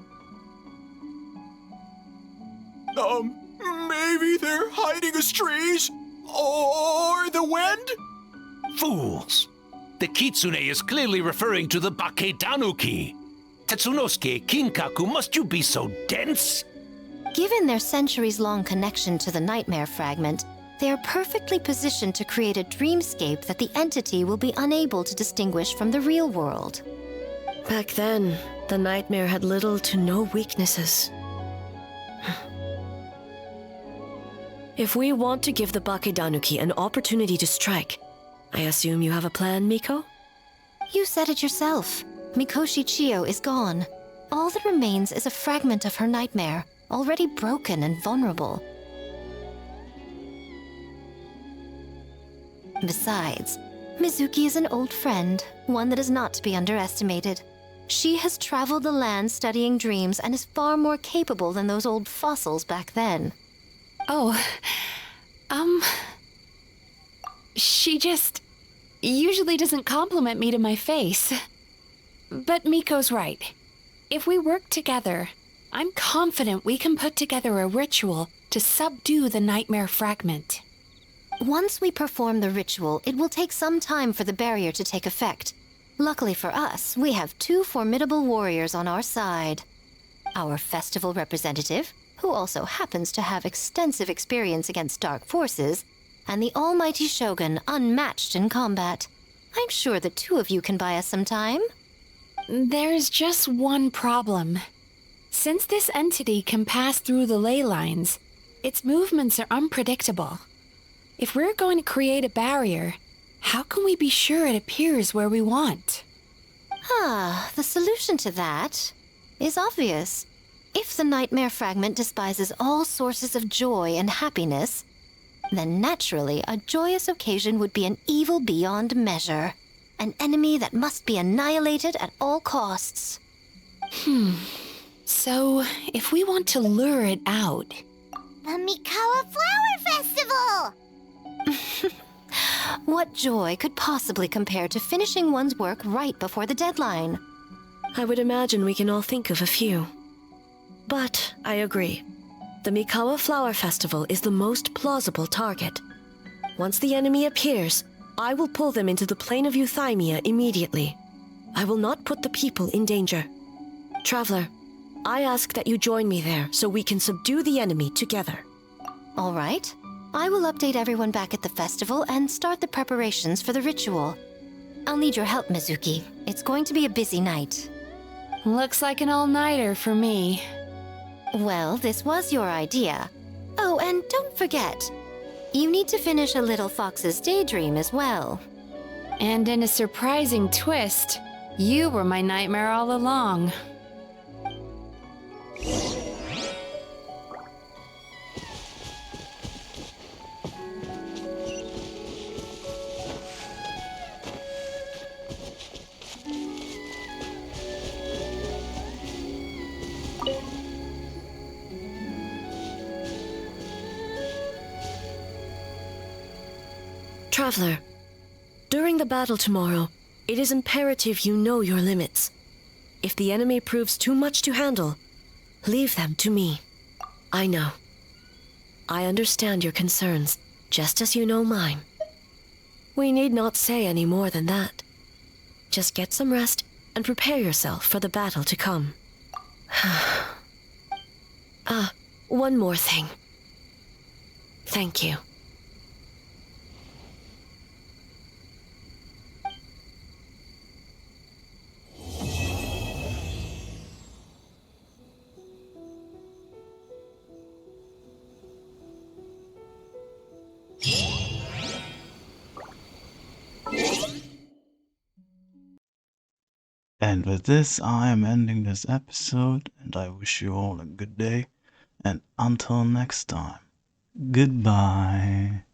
Maybe they're hiding as trees? Or the wind? Fools! The Kitsune is clearly referring to the Bake Danuki. Tetsunosuke, Kinkaku, must you be so dense? Given their centuries-long connection to the nightmare fragment, they are perfectly positioned to create a dreamscape that the entity will be unable to distinguish from the real world. Back then, the nightmare had little to no weaknesses. If we want to give the Bake Danuki an opportunity to strike, I assume you have a plan, Miko? You said it yourself. Mikoshi Chio is gone. All that remains is a fragment of her nightmare, already broken and vulnerable. Besides, Mizuki is an old friend, one that is not to be underestimated. She has traveled the land studying dreams and is far more capable than those old fossils back then. Oh, she just usually doesn't compliment me to my face. But Miko's right. If we work together, I'm confident we can put together a ritual to subdue the nightmare fragment. Once we perform the ritual, it will take some time for the barrier to take effect. Luckily for us, we have 2 formidable warriors on our side. Our festival representative, who also happens to have extensive experience against dark forces, and the almighty Shogun, unmatched in combat. I'm sure the 2 of you can buy us some time. There's just one problem. Since this entity can pass through the ley lines, its movements are unpredictable. If we're going to create a barrier, how can we be sure it appears where we want? The solution to that is obvious. If the nightmare fragment despises all sources of joy and happiness, then naturally a joyous occasion would be an evil beyond measure. An enemy that must be annihilated at all costs. So, if we want to lure it out... The Mikawa Flower Festival! What joy could possibly compare to finishing one's work right before the deadline? I would imagine we can all think of a few. But I agree. The Mikawa Flower Festival is the most plausible target. Once the enemy appears, I will pull them into the plane of Euthymia immediately. I will not put the people in danger. Traveler, I ask that you join me there so we can subdue the enemy together. All right. I will update everyone back at the festival and start the preparations for the ritual. I'll need your help, Mizuki. It's going to be a busy night. Looks like an all-nighter for me. Well, this was your idea. Oh, and don't forget, you need to finish a Little Fox's Daydream as well. And in a surprising twist, you were my nightmare all along. Traveler, during the battle tomorrow, it is imperative you know your limits. If the enemy proves too much to handle, leave them to me. I know. I understand your concerns, just as you know mine. We need not say any more than that. Just get some rest and prepare yourself for the battle to come. One more thing. Thank you. And with this, I am ending this episode, and I wish you all a good day, and until next time, goodbye.